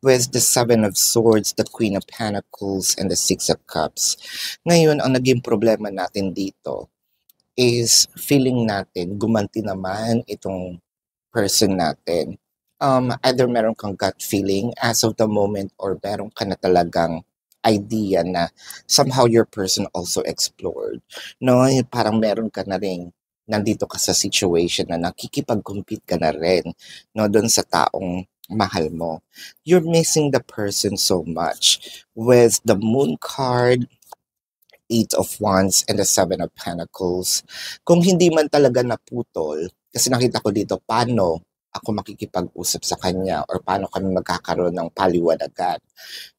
With the Seven of Swords, the Queen of Pentacles, and the Six of Cups. Ngayon, ang naging problema natin dito is feeling natin gumanti naman itong person natin. Either meron kang gut feeling as of the moment or meron ka na talagang idea na somehow your person also explored. Parang meron ka na rin, nandito ka sa situation na nakikipag-compete ka na rin, doon sa taong mahal mo. You're missing the person so much. With the Moon card, Eight of Wands, and the Seven of Pentacles, kung hindi man talaga naputol, kasi nakita ko dito, paano ako makikipag-usap sa kanya or paano kami magkakaroon ng paliwanagan.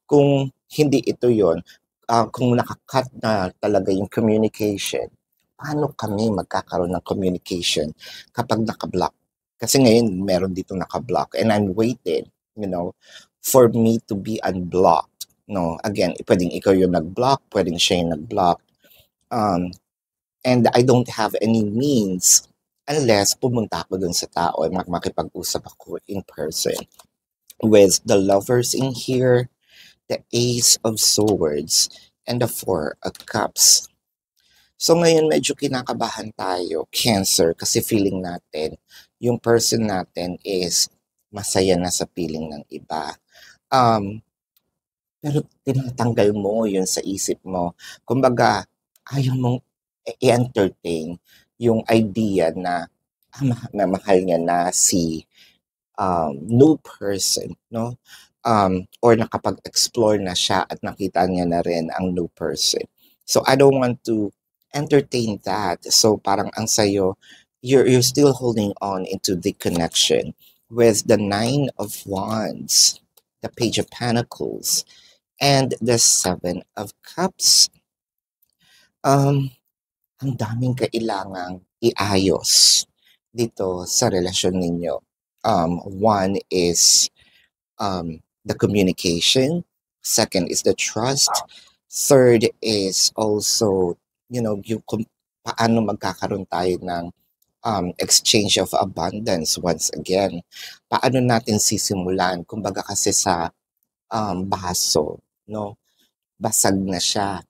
Kung hindi ito yon, kung naka-cut na talaga yung communication, paano kami magkakaroon ng communication kapag naka-block? Kasi ngayon meron dito naka-block and I'm waiting, for me to be unblocked. No, again, pwedeng ikaw yung nag-block, pwedeng siya yung nag-block. And I don't have any means unless pumunta ako dun sa tao at makipag-usap ako in person. With the lovers in here, the Ace of Swords, and the Four of Cups. So ngayon medyo kinakabahan tayo, Cancer, kasi feeling natin, yung person natin is masaya na sa feeling ng iba. Pero tinatanggal mo yun sa isip mo. Kumbaga, ayaw mong i-entertain yung idea na mahal niya na si new person, no? Or nakapag-explore na siya at nakita niya na rin ang new person. So I don't want to entertain that. So parang ang sayo, you're still holding on into the connection with the Nine of Wands, the Page of Pentacles, and the Seven of Cups. Ang daming kailangang iayos dito sa relasyon ninyo. One is the communication. Second is the trust. Third is also, yung kung paano magkakaroon tayo ng exchange of abundance once again. Paano natin sisimulan? Kumbaga kasi sa baso, no? Basag na siya.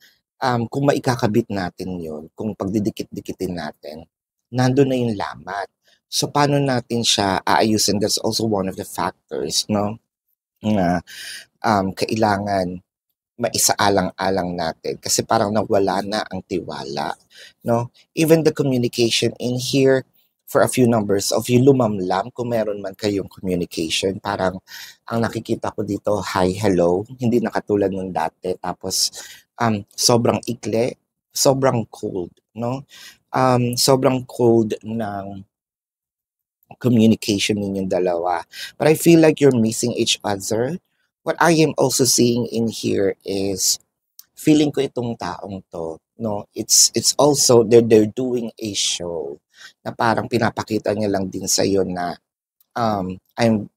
Kung maikakabit natin yun, kung pagdidikit-dikitin natin, nandun na yung lamat. So, paano natin siya aayusin? That's also one of the factors, no? Na kailangan maisaalang-alang natin kasi parang nawala na ang tiwala, no? Even the communication in here, for a few numbers of you lumamlam kung meron man kayong communication. Parang ang nakikita ko dito, hi, hello, hindi na katulad nung dati. Tapos sobrang ikli, sobrang cold, no? Sobrang cold ng communication ninyong dalawa. But I feel like you're missing each other. What I am also seeing in here is feeling ko itong taong to, no? It's also they're doing a show na parang pinapakita niya lang din sa iyo na I'm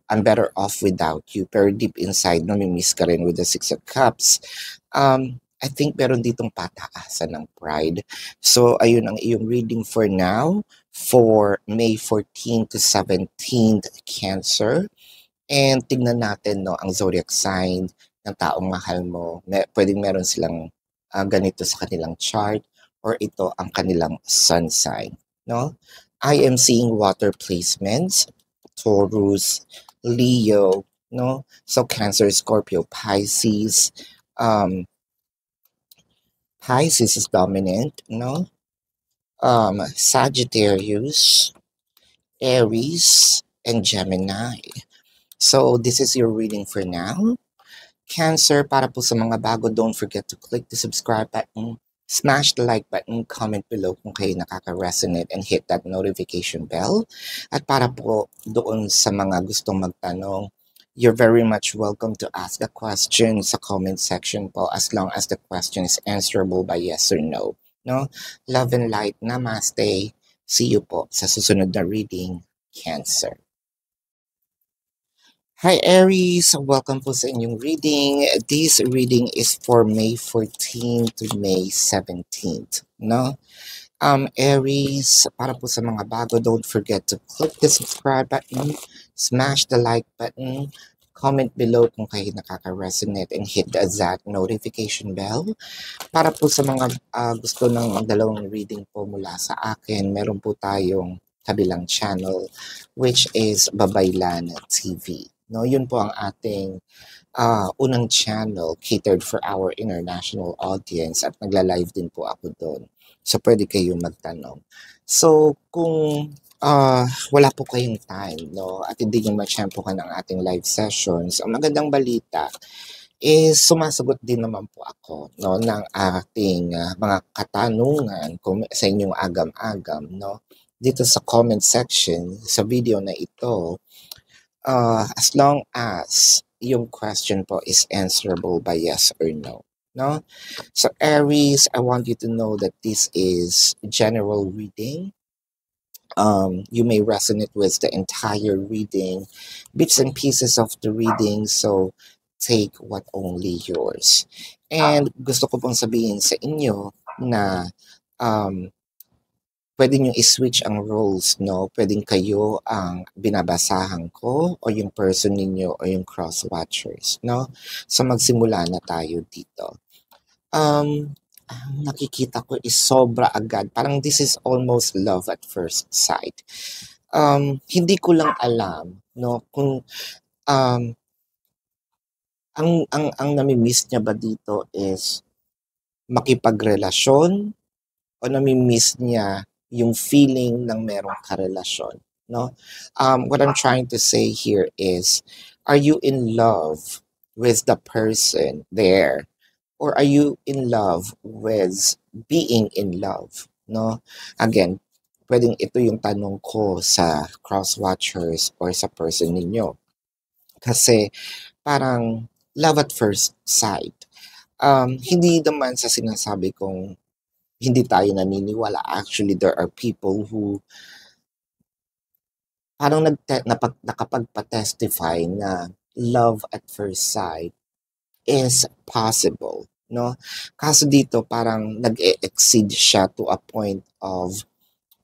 I'm better off without you. Pero deep inside, nami-miss ka rin with the Six of Cups. I think meron ditong pataasan ng pride. So, ayun ang iyong reading for now for May 14 to 17th, Cancer. And tignan natin, no, ang zodiac sign ng taong mahal mo. Pwedeng meron silang ganito sa kanilang chart or ito ang kanilang sun sign, no? I am seeing water placements, Taurus, Leo, no? So Cancer, Scorpio, Pisces. Pisces is dominant, no? Sagittarius, Aries, and Gemini. So this is your reading for now. Cancer, para po sa mga bago, don't forget to click the subscribe button, smash the like button, comment below kung kayo nakaka-resonate, and hit that notification bell. At para po doon sa mga gustong magtanong, you're very much welcome to ask a question sa comment section po as long as the question is answerable by yes or no. No? Love and light. Namaste. See you po sa susunod na reading, Cancer. Hi Aries, welcome po sa inyong reading. This reading is for May 14 to May 17th, no? Aries, para po sa mga bago, don't forget to click the subscribe button, smash the like button, comment below kung kayo nakaka-resonate, and hit that notification bell. Para po sa mga gusto ng dalawang reading po mula sa akin, meron po tayong kabilang channel, which is Babaylan TV. No, yun po ang ating unang channel catered for our international audience at nagla-live din po ako doon. So, pwede kayong magtanong. So, kung wala po kayong time, no, at hindi nyo matsyempohan ang ating live sessions, ang magandang balita is sumasagot din naman po ako, no, ng ating mga katanungan sa inyong agam-agam, no, dito sa comment section sa video na ito. As long as yung question po is answerable by yes or no. no? So Aries, I want you to know that this is general reading. You may resonate with the entire reading, bits and pieces of the reading, so take what only yours. And gusto ko pong sabihin sa inyo na um, pwede nyo i-switch ang roles, no? Pwedeng kayo ang binabasahan ko o yung person ninyo o yung cross-watchers, no? So magsimula na tayo dito. Ang nakikita ko is sobra agad. Parang this is almost love at first sight. Hindi ko lang alam, no, kung ang nami-miss niya ba dito is makipagrelasyon o nami-miss niya yung feeling ng merong karelasyon, no? What I'm trying to say here is, are you in love with the person there? Or are you in love with being in love, no? Again, pwedeng ito yung tanong ko sa cross-watchers or sa person ninyo. Kasi parang love at first sight. Hindi naman sa sinasabi kong hindi tayo naniniwala. Actually, there are people who parang nakapagpa-testify na love at first sight is possible, no? Kaso dito parang nag-e-exceed siya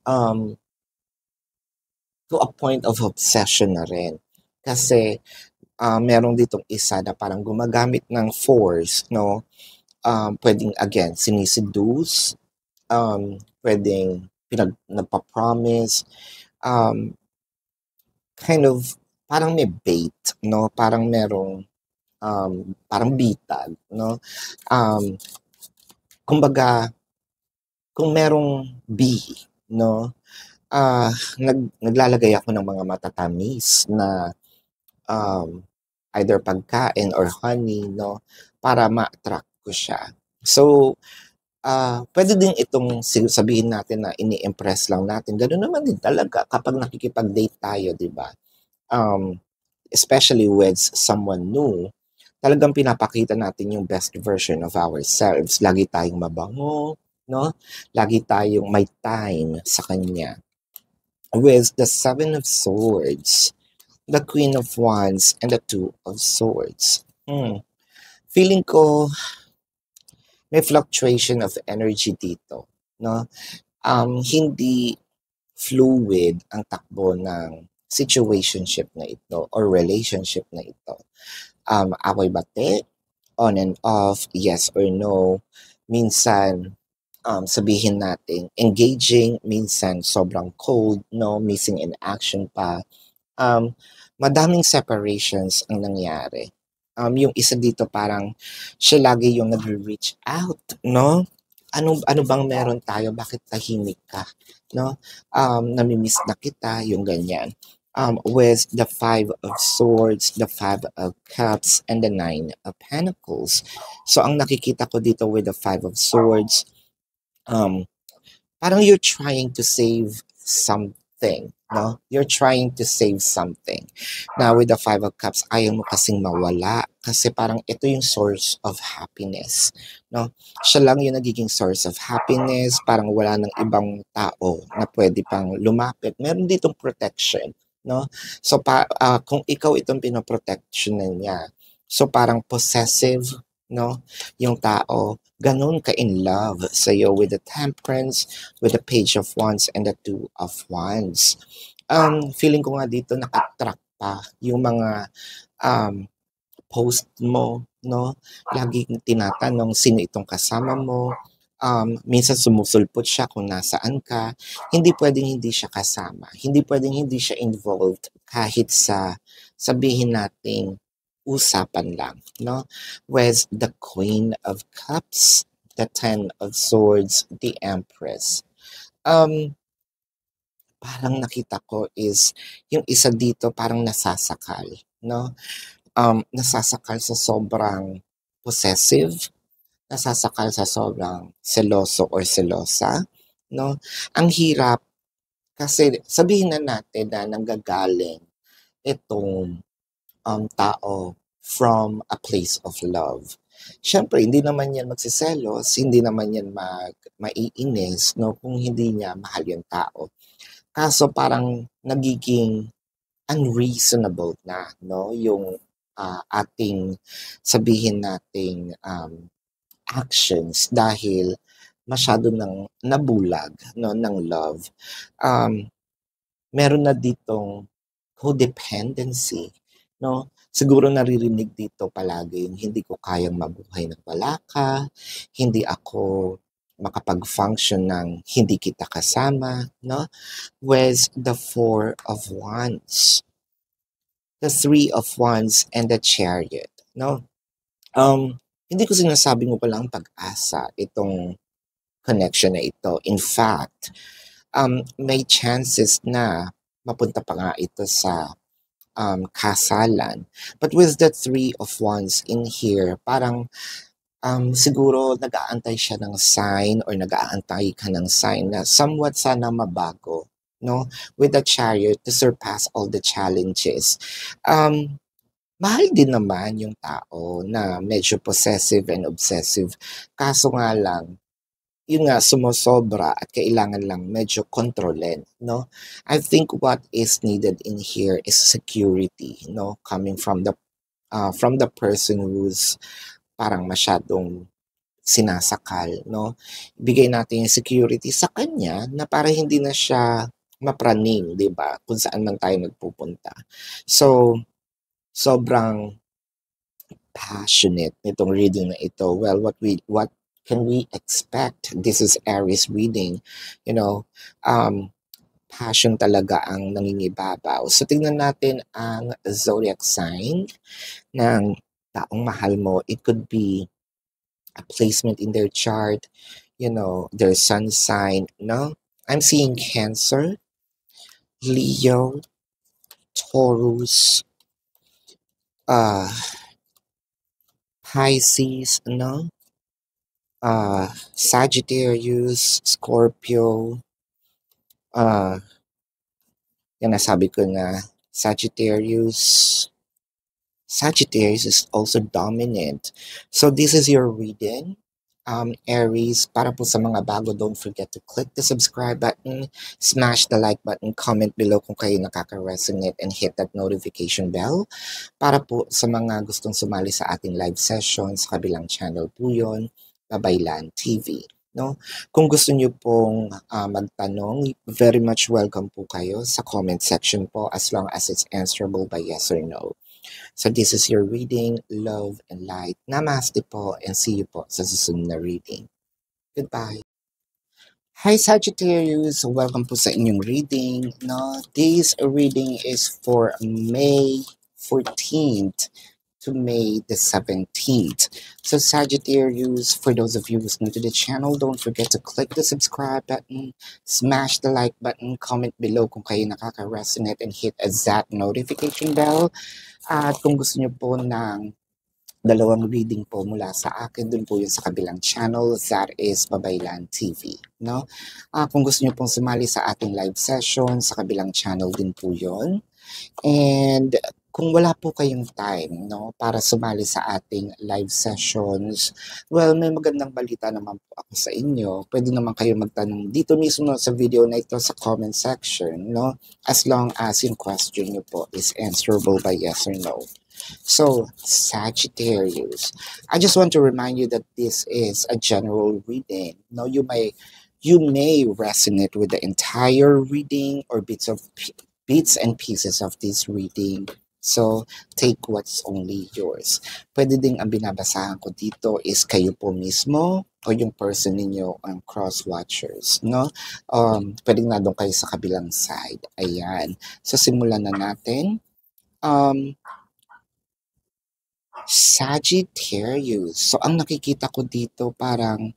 um to a point of obsession na rin. Kasi merong ditong isa na parang gumagamit ng force, no? Pwedeng again siniseduce, pwedeng nagpa-promise, um, kind of parang may bait, no? Parang merong parang bitag, no? Kumbaga, kung merong bee, no? Naglalagay ako ng mga matatamis na either pagkain or honey, no? Para ma-attract ko siya. So, pwede din itong sabihin natin na ini-impress lang natin. Gano'n naman din talaga kapag nakikipag-date tayo, di ba? Especially with someone new, talagang pinapakita natin yung best version of ourselves. Lagi tayong mabango, no? Lagi tayong may time sa kanya. With the Seven of Swords, the Queen of Wands, and the Two of Swords. Feeling ko may fluctuation of energy dito, no? Hindi fluid ang takbo ng situationship na ito or relationship na ito. Away bate, on and off, yes or no. Minsan, sabihin natin, engaging, minsan sobrang cold, no, missing in action pa. Madaming separations ang nangyari. Yung isa dito parang siya lagi yung nagre-reach out, no? Ano bang meron tayo? Bakit tahimik ka? No? Nami-miss na kita, yung ganyan. With the Five of Swords, the Five of Cups, and the Nine of Pentacles. So, ang nakikita ko dito with the Five of Swords, parang you're trying to save something, no? You're trying to save something. Now, with the Five of Cups, ayaw mo kasing mawala kasi parang ito yung source of happiness, no? Siya lang yung nagiging source of happiness, parang wala ng ibang tao na pwede pang lumapit. Meron ditong protection, no? So, kung ikaw itong pinoprotectionan niya, so parang possessive, no? Yung tao, ganun ka in love sa'yo with the Temperance, with the Page of Wands, and the Two of Wands. Feeling ko nga dito nakatrack pa yung mga post mo, no? Laging tinatanong sino itong kasama mo. Minsan sumusulpot siya kung nasaan ka. Hindi pwedeng hindi siya kasama. Hindi pwedeng hindi siya involved kahit sa sabihin nating usapan lang, no? With the Queen of Cups, the Ten of Swords, the Empress. Parang nakita ko is yung isa dito parang nasasakal, no? Nasasakal sa sobrang possessive, nasasakal sa sobrang seloso or selosa, no? Ang hirap kasi sabihin na natin na nanggagaling itong tao from a place of love. Siyempre hindi naman yan magseselos, hindi naman yan maiinis, no, kung hindi niya mahal yung tao. Kaso parang nagiging unreasonable na, no, yung ating sabihin nating actions dahil masyado ng nabulag, no, ng love. Meron na ditong codependency, no? Siguro naririnig dito palagi yung hindi ko kayang mabuhay ng wala ka, hindi ako makapag-function ng hindi kita kasama, no? With the Four of Wands, the Three of Wands, and the Chariot, no? Hindi ko sinasabing mo palang pag-asa itong connection na ito. In fact, may chances na mapunta pa nga ito sa kasalan. But with the Three of Wands in here, parang siguro nag-aantay siya ng sign or nag-aantay ka ng sign na somewhat sana mabago, no? With the Chariot to surpass all the challenges. Mahal din naman yung tao na medyo possessive and obsessive. Kaso nga lang, yun nga, sumosobra at kailangan lang medyo kontrolin, no? I think what is needed in here is security, no? Coming from the person who's parang masyadong sinasakal, no? Bigay natin yung security sa kanya na para hindi na siya mapraning, di ba? Kung saan man tayo nagpupunta. So, sobrang passionate nitong reading na ito. Well, what can we expect? This is Aries reading. You know, passion talaga ang nangingibabaw. So, tingnan natin ang zodiac sign ng taong mahal mo. It could be a placement in their chart, their sun sign, no? I'm seeing Cancer, Leo, Taurus, Pisces, no? Sagittarius, Scorpio, yan nasabi ko na Sagittarius is also dominant. So this is your reading. Aries, para po sa mga bago, don't forget to click the subscribe button, smash the like button, comment below kung kayo nakaka-resonate, and hit that notification bell. Para po sa mga gustong sumali sa ating live session, sa kabilang channel po yun, Babaylan TV. No? Kung gusto niyo pong magtanong, very much welcome po kayo sa comment section po as long as it's answerable by yes or no. So this is your reading, love and light. Namaste po and see you po sa susunod na reading. Goodbye. Hi Sagittarius, welcome po sa inyong reading. No, this reading is for May 14th to May the 17th. So Sagittarius, for those of you who's new to the channel, don't forget to click the subscribe button, smash the like button, comment below kung kayo nakaka-resonate, and hit that notification bell. At kung gusto niyo po ng dalawang reading po mula sa akin, dun po yun sa kabilang channel, that is Babaylan TV. No? Kung gusto niyo pong sumali sa ating live session, sa kabilang channel din po yun. And kung wala po kayong time, no, para sumali sa ating live sessions, well, may magandang balita naman po ako sa inyo. Pwede naman kayo magtanong dito mismo sa video na ito sa comment section, no? As long as yung question nyo po is answerable by yes or no. So, Sagittarius, I just want to remind you that this is a general reading. No, you may resonate with the entire reading or bits and pieces of this reading. So, take what's only yours. Pwede ding ang binabasahan ko dito is kayo po mismo o yung person ninyo ang cross-watchers, no? Pwedeng na doon kayo sa kabilang side. Ayan. So, simulan na natin. Sagittarius. So, ang nakikita ko dito parang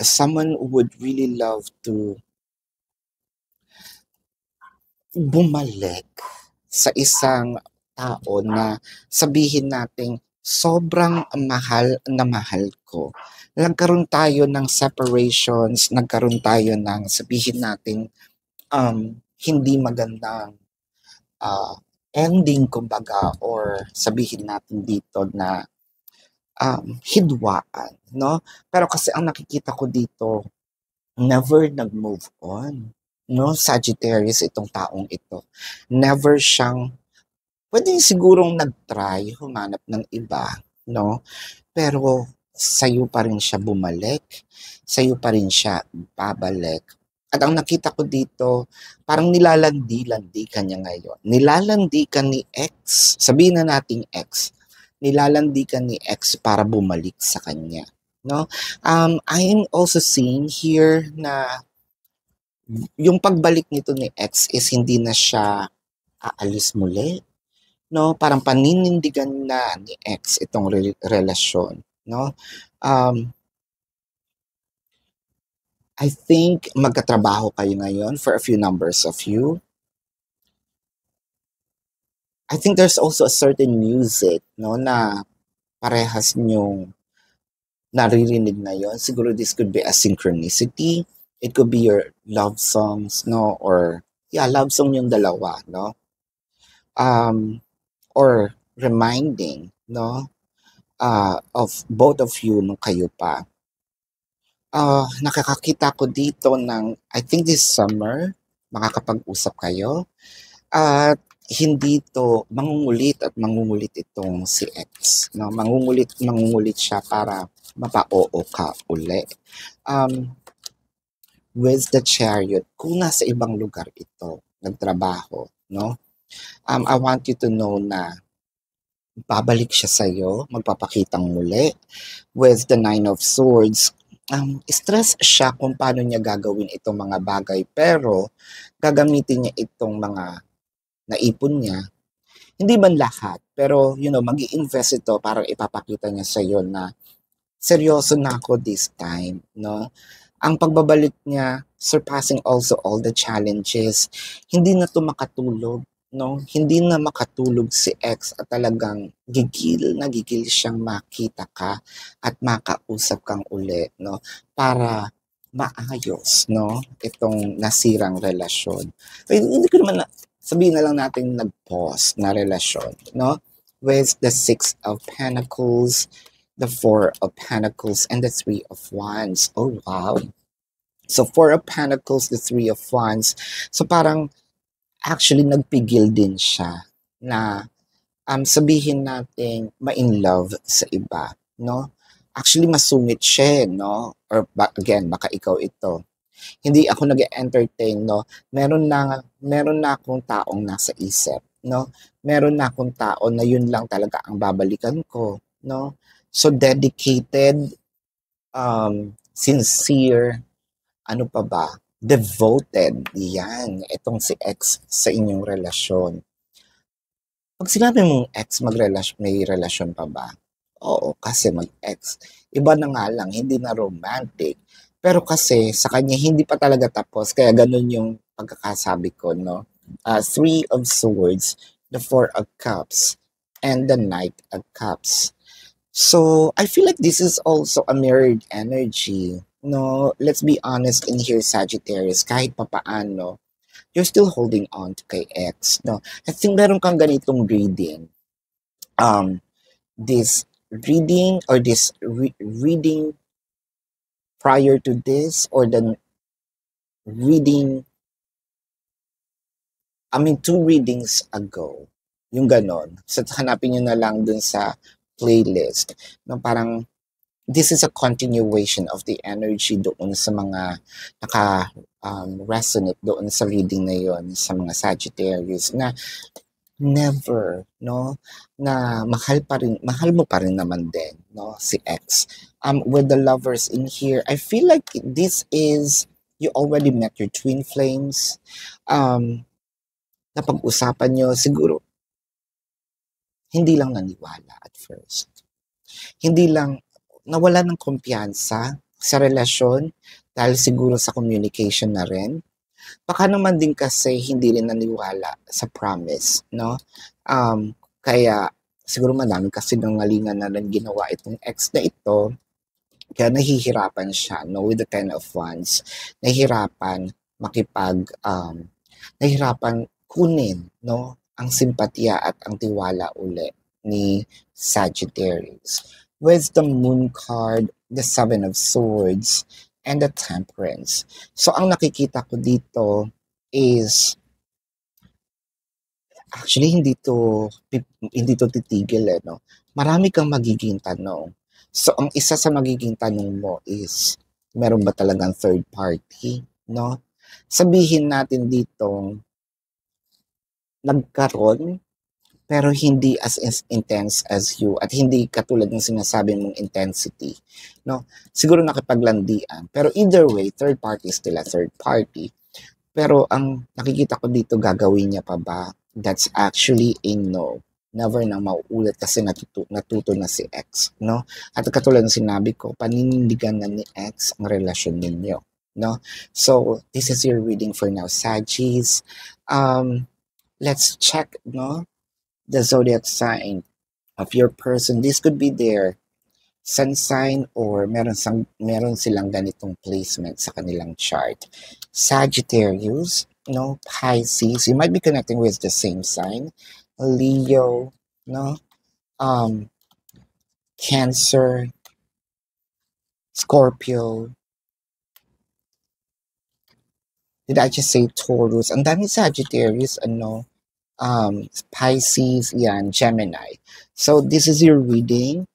someone would really love to bumalik sa isang tao na sabihin natin sobrang mahal na mahal ko. Nagkaroon tayo ng separations, nagkaroon tayo ng sabihin natin hindi magandang ending kumbaga, or sabihin natin dito na hidwaan, no? Pero kasi ang nakikita ko dito, never nag-move on, no? Sagittarius itong taong ito. Never siyang, pwede sigurong nag-try humanap ng iba, no? Pero sa'yo pa rin siya bumalik, sa'yo pa rin siya babalik. At ang nakita ko dito, parang nilalandi-landi ka niya ngayon. Nilalandi ka ni X, sabihin na nating X, nilalandi ka ni X para bumalik sa kanya. No? I am also seeing here na yung pagbalik nito ni X is hindi na siya aalis muli. No? Parang paninindigan na ni X itong relasyon. No? I think magkatrabaho kayo ngayon for a few numbers of you. I think there's also a certain music, no, na parehas nyong naririnig ngayon. Siguro this could be a synchronicity. It could be your love songs, no, or yeah, love song yung dalawa, no. Or reminding, no, of both of you nung kayo pa. Nakakakita ko dito ng, I think this summer, makakapag-usap kayo. At hindi to mangungulit at mangungulit itong si X. No? Mangungulit siya para mapa-oo ka uli. With the Chariot, kung nasa ibang lugar ito, nagtrabaho, no? I want you to know na babalik siya sa'yo, magpapakitang muli. With the Nine of Swords, stress siya kung paano niya gagawin itong mga bagay, pero gagamitin niya itong mga naipon niya. Hindi man lahat, pero mag-i-invest ito para ipapakita niya sa iyo na seryoso na ako this time, no? Ang pagbabalik niya, surpassing also all the challenges, hindi na to makatulog, no? Hindi na makatulog si X at talagang gigil siyang makita ka at makausap kang uli, no? Para maayos, no? Itong nasirang relasyon. Hindi ko naman sabihin na lang natin nag-pause na relasyon, no? With the Six of Pentacles, the Four of Pentacles, and the Three of Wands. Oh, wow. So, Four of Pentacles, the Three of Wands. So, parang actually nagpigil din siya na sabihin natin ma-in love sa iba, no? Actually, masungit siya, no? Or again, baka ikaw ito. Hindi ako nag-entertain, no? Meron na akong taong nasa isip, no? Meron na akong tao na yun lang talaga ang babalikan ko, no? So dedicated, sincere, ano pa ba? Devoted. Yan, itong si X sa inyong relasyon. Pag sinabi mong X may relasyon pa ba? Oo, kasi mag-X. Iba na nga lang, hindi na romantic. Pero kasi sa kanya hindi pa talaga tapos, kaya ganun yung pagkakasabi ko, no? Three of Swords, the Four of Cups, and the Knight of Cups. So, I feel like this is also a mirrored energy. No, let's be honest in here, Sagittarius, kahit papaano, you're still holding on to kay X. No, I think meron kang ganitong reading. This reading or this reading prior to this or the reading, I mean, 2 readings ago. Yung ganon. So, hanapin nyo na lang dun sa playlist. No, parang, this is a continuation of the energy doon sa mga resonate doon sa reading na yon sa mga Sagittarius na never, no, na mahal mo pa rin naman din, no, si X. With the lovers in here, I feel like this is, you already met your twin flames. Napag-usapan nyo, siguro, hindi lang naniwala at first. Hindi lang, nawala ng kumpiyansa sa relasyon dahil siguro sa communication na rin. Baka naman din kasi hindi rin naniwala sa promise, no? Kaya siguro madami kasi nangalingan na rin ginawa itong ex na ito. Kaya nahihirapan siya, no? With the Ten of Wands. Nahihirapan nahihirapan kunin, no? Ang simpatya at ang tiwala uli ni Sagittarius. with the Moon card, the Seven of Swords, and the Temperance. So, ang nakikita ko dito is, actually, hindi to titigil eh, no? Marami kang magiging tanong. So, ang isa sa magiging tanong mo is, meron ba talagang third party, no? Sabihin natin dito, nagkaroon, pero hindi as intense as you at hindi katulad ng sinasabi mong intensity, no? Siguro nakipaglandian. Pero either way, third party is still a third party. Pero ang nakikita ko dito, gagawin niya pa ba? That's actually a no. Never na mauulit kasi natuto na si X, no? At katulad ng sinabi ko, paninindigan na ni X ang relasyon ninyo, no? So, this is your reading for now, Saggies. Let's check, no? The zodiac sign of your person. This could be their sun sign or meron silang ganitong placement sa kanilang chart. Sagittarius, no? Pisces, you might be connecting with the same sign. Leo, no? Cancer, Scorpio. Did I just say Taurus? Ang dami Sagittarius, ano? Pisces, yan, Gemini. So, this is your reading.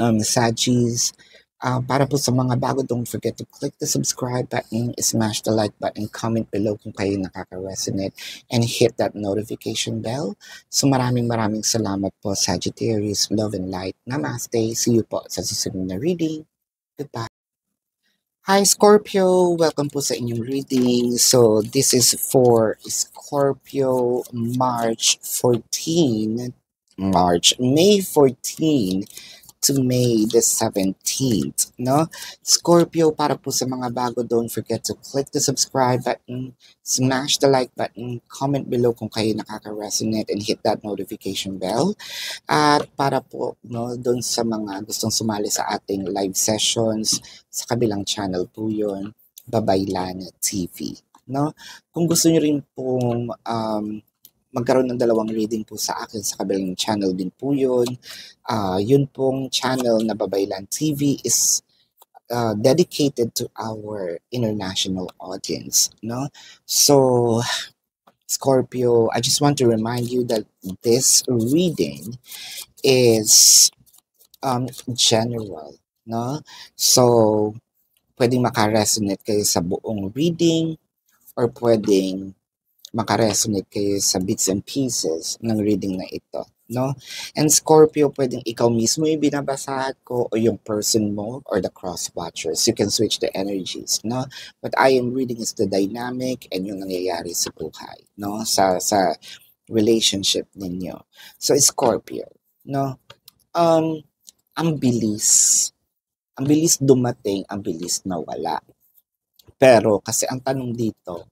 Saggies. Para po sa mga bago, don't forget to click the subscribe button, smash the like button, comment below kung kayo nakaka-resonate, and hit that notification bell. So maraming salamat po, Sagittarius. Love and light. Namaste. See you po sa susunod na reading. Goodbye. Hi, Scorpio. Welcome po sa inyong reading. So this is for Scorpio, May 14 to May the 17th, no? Scorpio, para po sa mga bago, don't forget to click the subscribe button, smash the like button, comment below kung kayo nakaka-resonate, and hit that notification bell. At para po, no, doon sa mga gustong sumali sa ating live sessions, sa kabilang channel po yun, Babaylan TV, no? Kung gusto niyo rin pong magkaroon ng dalawang reading po sa akin sa kabilang channel din po yun. Yun pong channel na Babaylan TV is dedicated to our international audience, no? So, Scorpio, I just want to remind you that this reading is general, no? So, pwedeng makaresonate kayo sa buong reading or pwedeng makaresonate kayo sa bits and pieces ng reading na ito, no? And Scorpio, pwedeng ikaw mismo yung binabasahan ko o yung person mo or the cross-watchers. You can switch the energies, no? But I am reading is the dynamic and yung nangyayari sa buhay, no? Sa relationship ninyo. So, Scorpio, no? Ang bilis dumating, ang bilis nawala. Pero, kasi ang tanong dito,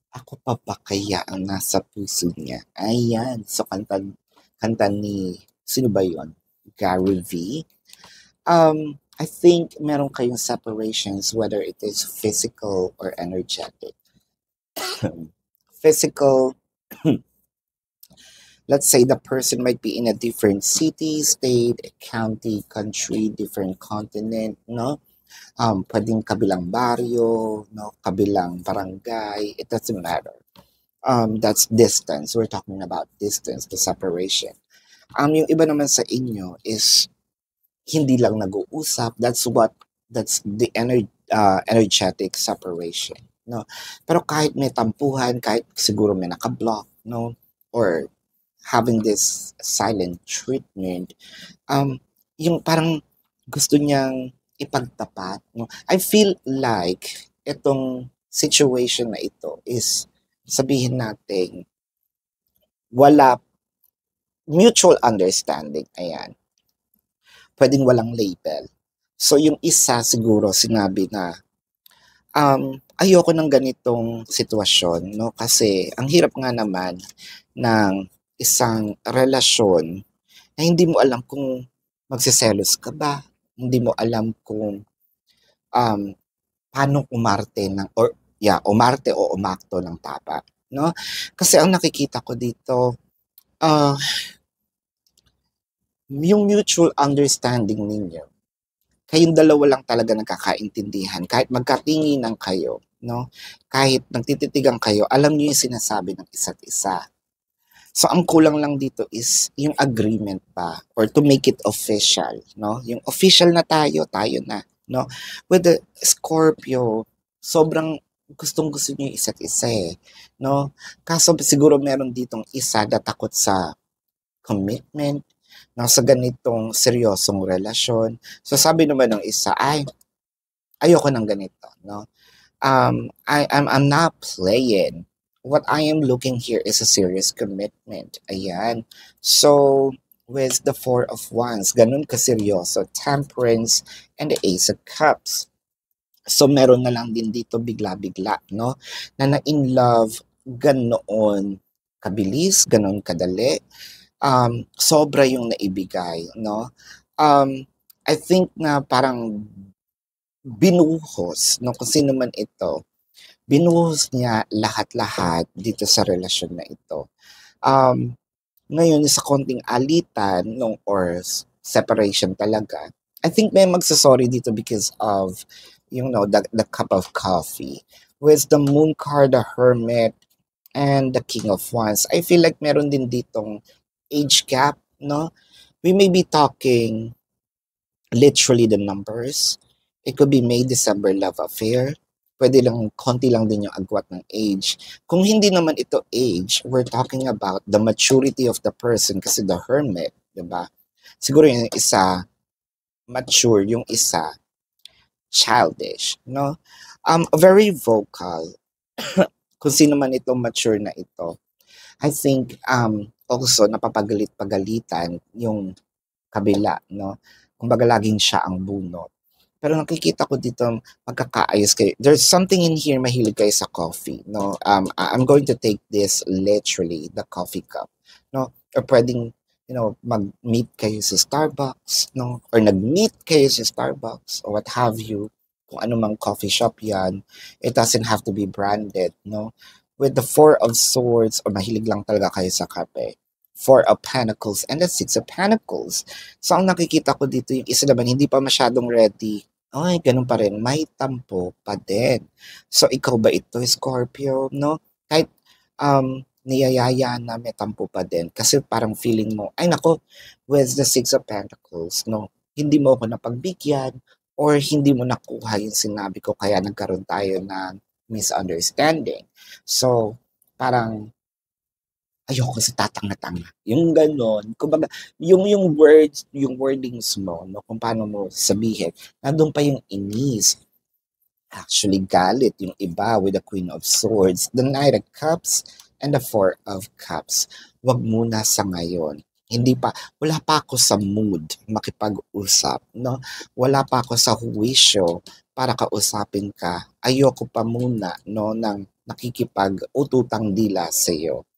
ako pa ba kaya ang nasa puso niya? Ayan. So, kanta ni, sino ba yun? Gary V. I think meron kayong separations, whether it is physical or energetic. Physical, let's say the person might be in a different city, state, county, country, different continent, no? Pwedeng kabilang baryo, no? Kabilang barangay, it doesn't matter. That's distance. We're talking about distance, the separation. Yung iba naman sa inyo is hindi lang nag-uusap. That's the energetic separation, no? Pero kahit may tampuhan, kahit siguro may naka-block, no? Or having this silent treatment, yung parang gusto niyang ipagtapat, no? I feel like itong situation na ito is, sabihin natin, wala mutual understanding, ayan. Pwedeng walang label. So, yung isa siguro sinabi na, ayoko ng ganitong sitwasyon, no? Kasi, ang hirap nga naman ng isang relasyon na hindi mo alam kung magsiselos ka ba, hindi mo alam kung paano umarte o umakto ng tapa, no? Kasi ang nakikita ko dito, yung mutual understanding ninyo, kayong dalawa lang talaga nagkakaintindihan. Kahit magkatinginan kayo, no? Kahit nagtititigan kayo, alam niyo yung sinasabi ng isa't isa. So, ang kulang lang dito is yung agreement pa or to make it official, no? Yung official na tayo na, no? With the Scorpio, sobrang gustong-gusto niyo yung isa't isa eh, no? Kaso siguro meron ditong isa na takot sa commitment, no? Sa ganitong seryosong relasyon. So, sabi naman ng isa, ay, ayoko ng ganito, no? I'm not playing. What I am looking here is a serious commitment. Ayan. So, with the Four of Wands, ganun kaseryoso. Temperance and the Ace of Cups. So, meron na lang din dito bigla-bigla, no? Na in love, ganoon kabilis, ganoon kadali. Sobra yung naibigay, no? I think na parang binuhos, no? Kung sino man ito, binuhos niya lahat-lahat dito sa relasyon na ito. Ngayon, sa konting alitan nung or separation talaga, I think may magsasorry dito because of, the cup of coffee. With the moon card, the hermit, and the king of wands, I feel like meron din ditong age gap, no? We may be talking literally the numbers. It could be May, December love affair. Pwede lang, konti lang din yung agwat ng age. Kung hindi naman ito age, we're talking about the maturity of the person kasi the hermit, di ba? Siguro yung isa mature, yung isa childish, no? Very vocal. Kung sino man ito mature na ito. I think also napapagalit-pagalitan yung kabila, no? Kumbaga laging siya ang bunot. Pero nakikita ko dito magkakaayos kayo. There's something in here mahilig kayo sa coffee, no? I'm going to take this literally, the coffee cup, no? Or pwedeng, mag-meet kayo sa Starbucks, no? Or nag-meet kayo sa Starbucks or what have you. Kung ano mang coffee shop yan, it doesn't have to be branded, no? With the Four of Swords, or mahilig lang talaga kayo sa kape. Four of Pentacles and the Six of Pentacles. So, ang nakikita ko dito, yung isa naman, hindi pa masyadong ready. Ay, ganun pa rin. May tampo pa din. So, ikaw ba ito, Scorpio, no? Kahit niyayaya na may tampo pa din. Kasi parang feeling mo, ay nako, with the Six of Pentacles, no? Hindi mo ako napagbigyan or hindi mo nakuha yung sinabi ko kaya nagkaroon tayo ng misunderstanding. So, parang ayoko kasi tatanga-tanga. Yung gano'n. Kumbaga, yung words, yung wordings mo, no, kung paano mo sabihin, nandun pa yung inis. Actually, galit yung iba with the Queen of Swords, the Knight of Cups, and the Four of Cups. Wag muna sa ngayon. Wala pa ako sa mood makipag-usap, no? Wala pa ako sa huwisyo para kausapin ka. Ayoko pa muna, no, ng nakikipag-ututang dila sa'yo.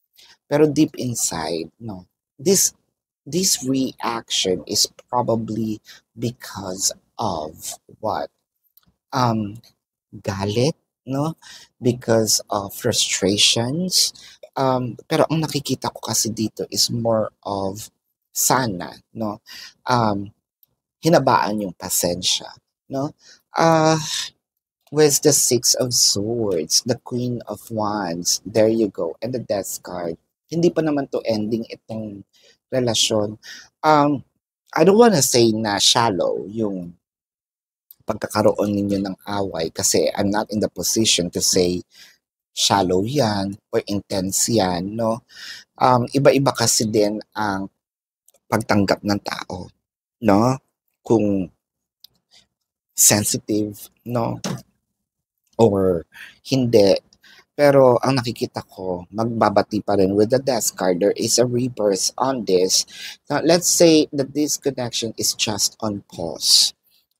Pero deep inside, no, this reaction is probably because of what? Galit, no? Because of frustrations. Pero ang nakikita ko kasi dito is more of sana, no? Hinabaan yung pasensya, no? With the Six of Swords, the Queen of Wands, there you go, and the Death card. Hindi pa naman to ending itong relasyon. I don't wanna say na shallow yung pagkakaroon ninyo ng away kasi I'm not in the position to say shallow yan or intense yan, no? Iba-iba kasi din ang pagtanggap ng tao, no? Kung sensitive, no? Or hindi. Pero ang nakikita ko, magbabati pa rin with the Death card. There is a rebirth on this. Now, let's say that this connection is just on pause.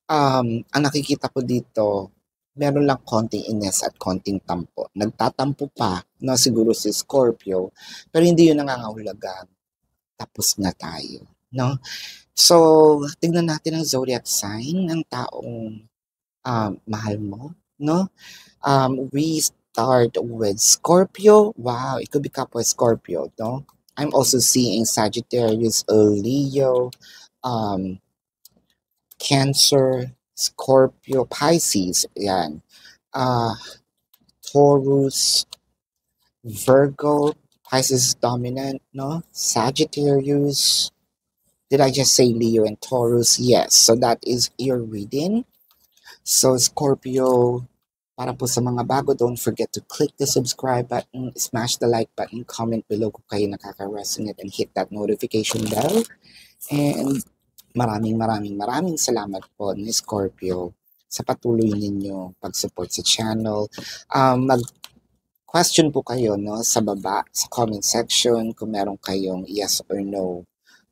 Ang nakikita ko dito, meron lang konting ines at konting tampo. Nagtatampo pa, no, siguro si Scorpio, pero hindi yun nangangahulugan. Tapos na tayo, no? So, tignan natin ang zodiac sign ng taong mahal mo, no? We start with Scorpio. Wow, it could be couple Scorpio, no? I'm also seeing Sagittarius, Leo, um, Cancer, Scorpio, Pisces, yan. Taurus, Virgo, Pisces dominant, no? Sagittarius. Did I just say Leo and Taurus? Yes. So that is your reading. So Scorpio, para po sa mga bago, don't forget to click the subscribe button, smash the like button, comment below kung kayo nakaka-resonate, and hit that notification bell. And maraming salamat po ni Scorpio sa patuloy ninyo pag-support sa channel. Mag-question po kayo, no, sa baba, sa comment section, kung meron kayong yes or no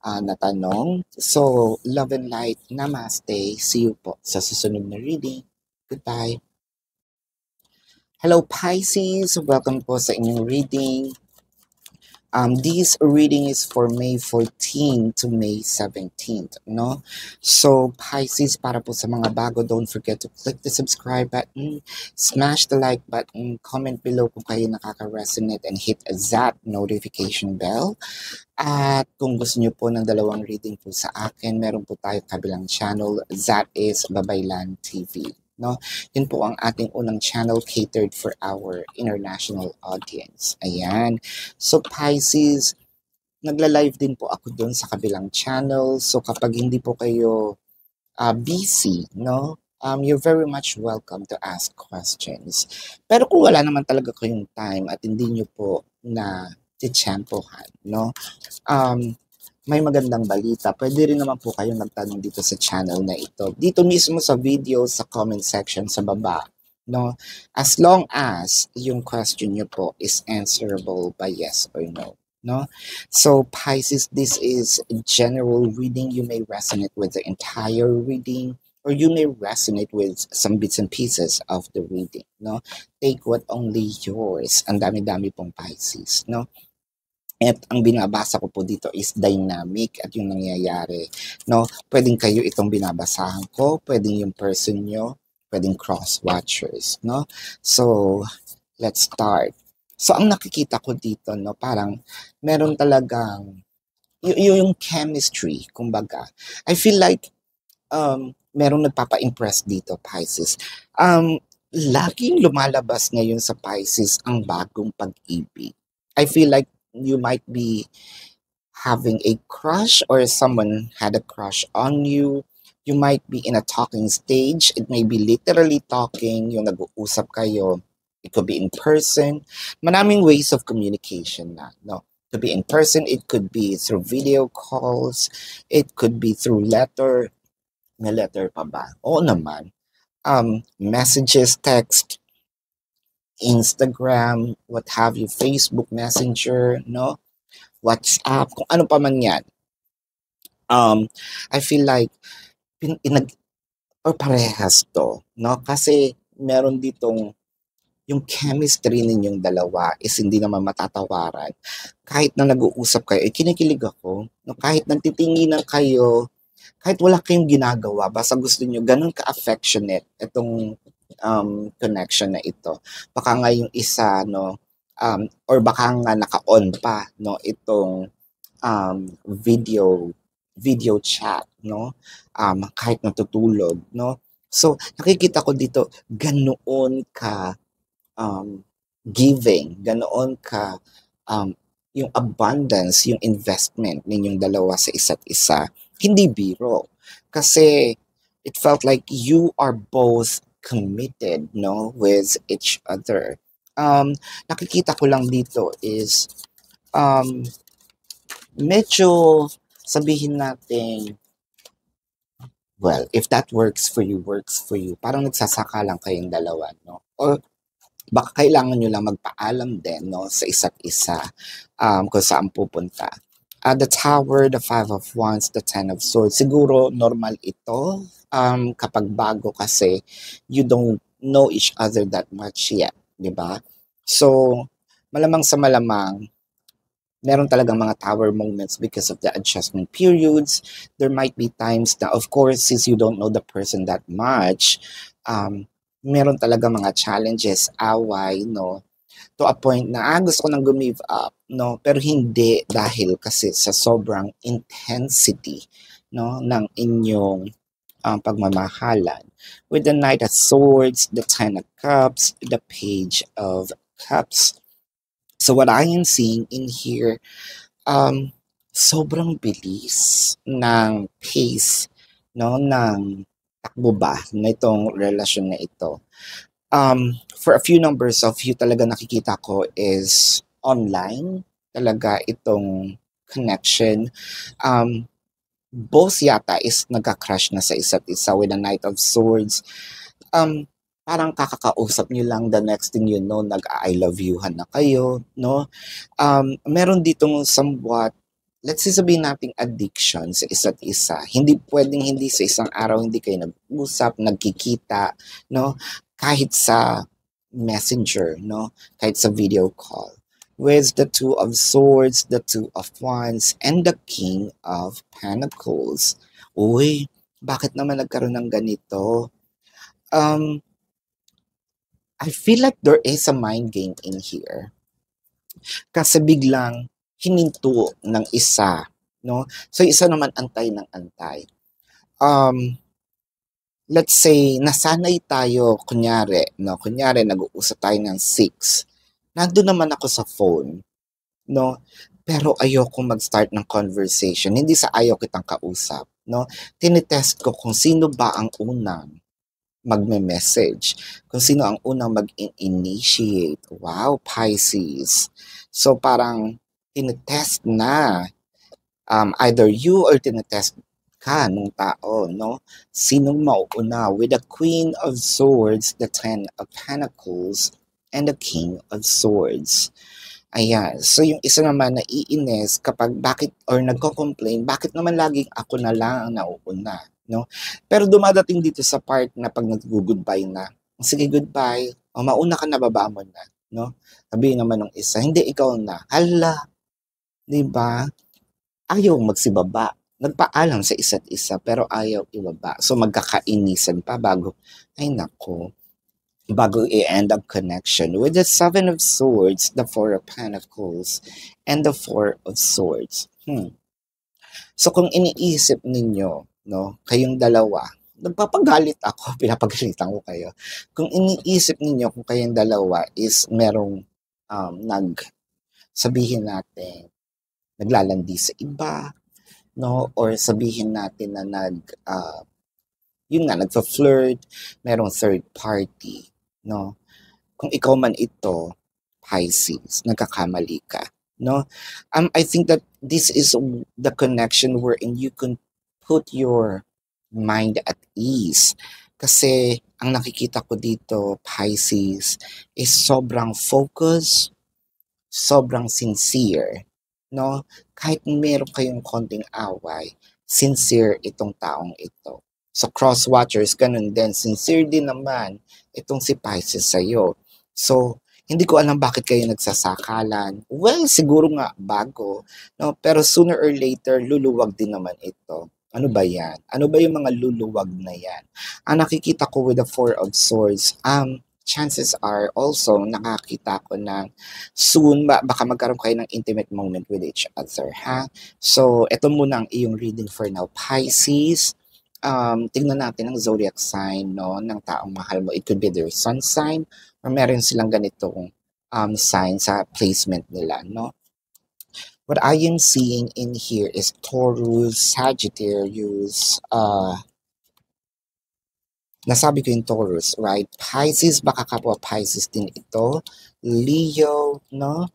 na tanong. So, love and light, namaste. See you po sa susunod na reading. Goodbye. Hello Pisces, welcome po sa inyong reading. This reading is for May 14 to May 17th, no? So, Pisces, para po sa mga bago, don't forget to click the subscribe button, smash the like button, comment below kung kayo nakaka-resonate, and hit that notification bell. At kung gusto nyo po ng dalawang reading po sa akin, meron po tayo kabilang channel, that is Babaylan TV. No? Yun po ang ating unang channel catered for our international audience. Ayan. So Pisces, nagla-live din po ako doon sa kabilang channel. So kapag hindi po kayo busy, no? You're very much welcome to ask questions. Pero kung wala naman talaga kayong time at hindi nyo po na titsyempohan, no? May magandang balita. Pwede rin naman po kayong magtanong dito sa channel na ito. Dito mismo sa video, sa comment section sa baba. No? As long as yung question nyo po is answerable by yes or no. No? So Pisces, this is a general reading. You may resonate with the entire reading, or you may resonate with some bits and pieces of the reading. No? Take what only yours. Ang dami-dami pong Pisces. No? At ang binabasa ko po dito is dynamic at yung nangyayari. No? Pwedeng kayo itong binabasahan ko, pwedeng yung person nyo, pwedeng cross-watchers. No? So, let's start. So, ang nakikita ko dito, no, parang meron talagang yung chemistry, kumbaga. I feel like merong nagpapa-impress dito, Pisces. Laging lumalabas ngayon sa Pisces ang bagong pag-ibig. I feel like you might be having a crush, or someone had a crush on you. You might be in a talking stage. It may be literally talking, yung nag-uusap kayo. It could be in person. Maraming ways of communication na, no? It could be in person, it could be through video calls, it could be through letter. May letter pa ba? Oo naman. Messages, text, Instagram, what have you, Facebook Messenger, no? WhatsApp, kung ano pa man yan. I feel like or parehas to, no? Kasi meron ditong yung chemistry ninyong dalawa is hindi naman matatawaran. Kahit na nag-uusap kayo, kinikilig ako. No? Kahit nagtitinginan kayo, kahit wala kayong ginagawa, basta gusto nyo, ganun ka-affectionate itong connection na ito. Baka nga yung isa, no, or baka nga naka-on pa, no, itong video chat, no, kahit natutulog, no. So, nakikita ko dito, ganoon ka giving, ganoon ka yung abundance, yung investment ninyong dalawa sa isa't isa. Hindi biro. Kasi it felt like you are both committed, no, with each other. Nakikita ko lang dito is medyo sabihin natin, well, if that works for you, works for you. Parang nagsasaka lang kayong dalawa, no? Or baka kailangan nyo lang magpaalam din, no, sa isa't isa kung saan pupunta. The Tower, the Five of Wands, the Ten of Swords. Siguro normal ito kapag bago kasi you don't know each other that much yet, di ba? So, malamang sa malamang, meron talagang mga tower moments because of the adjustment periods. There might be times na, of course, since you don't know the person that much, meron talaga mga challenges, away, no? To a point na, gusto ko nang give up, no? Pero hindi dahil kasi sa sobrang intensity no, ng inyong pagmamahalan. With the Knight of Swords, the Ten of Cups, the Page of Cups. So what I am seeing in here, sobrang bilis ng pace, no, ng takbo ba na itong relasyon na ito. For a few numbers of you talaga nakikita ko is online talaga itong connection. Both yata is nagka-crush na sa isa't isa with the Knight of Swords. Parang kakakausap nyo lang, the next thing you know, nag-I love you-han na kayo, no? Meron ditong somewhat, let's say sabihin nating addiction sa isa't isa. Hindi pwedeng hindi sa isang araw hindi kayo nag-usap, nagkikita, no? Kahit sa messenger, no? Kahit sa video call. With the Two of Swords, the Two of Wands, and the King of Pentacles. Uy, bakit naman nagkaroon ng ganito? I feel like there is a mind game in here. Kasi biglang hininto ng isa, no? So isa naman antay ng antay. Let's say nasanay tayo kunyari nag-uusap tayo ng 6. Nandun naman ako sa phone, no? Pero ayoko mag-start ng conversation. Hindi sa ayaw kitang kausap, no? Tinitest ko kung sino ba ang unang magme-message. Kung sino ang unang mag-initiate. Wow, Pisces. So parang tinitest na either you or tinitest ka nung tao, no? Sinong mauuna with the Queen of Swords, the Ten of Pentacles, and the King of Swords. Ayan. So, yung isa naman naiinis kapag bakit or nagko-complain, bakit naman laging ako na lang ang nauuna, no? Pero dumadating dito sa part na pag nag-goodbye na, sige, goodbye, o mauna ka na, baba mo na, no? Sabihin naman ng isa, hindi, ikaw na. Hala, di ba? Ayaw magsibaba. Nagpaalam sa isa't isa, pero ayaw ibaba. So, magkakainisan pa bago, ay nako, bago i-end ang connection. With the Seven of Swords, the Four of Pentacles, and the Four of Swords. So kung iniisip ninyo, no, kayong dalawa, nagpapagalit ako, pinapagalitan ko kayo. Kung iniisip ninyo kung kayong dalawa is merong sabihin natin, naglalandi sa iba, no, or sabihin natin na nagfa-flirt, merong third party, no? Kung ikaw man ito, Pisces, nagkakamali ka, no? I think that this is the connection wherein you can put your mind at ease. Kasi ang nakikita ko dito, Pisces, is sobrang focus, sobrang sincere, no? Kahit meron kayong konting away, sincere itong taong ito. So cross-watchers, ganun din. Sincere din naman itong si Pisces sa'yo. So, hindi ko alam bakit kayo nagsasakalan. Well, siguro nga bago, no? Pero sooner or later, luluwag din naman ito. Ano ba yan? Ano ba yung mga luluwag na yan? Ang nakikita ko with the Four of Swords, chances are also nakakita ko na soon baka magkaroon kayo ng intimate moment with each other, ha? So, ito muna ang iyong reading for now, Pisces. Tingnan natin ang zodiac sign, no, ng taong mahal mo. It could be their sun sign or meron silang ganitong sign sa placement nila, no? What I am seeing in here is Taurus, Sagittarius, nasabi ko yung Taurus, right? Pisces, baka kapwa Pisces din ito. Leo, no?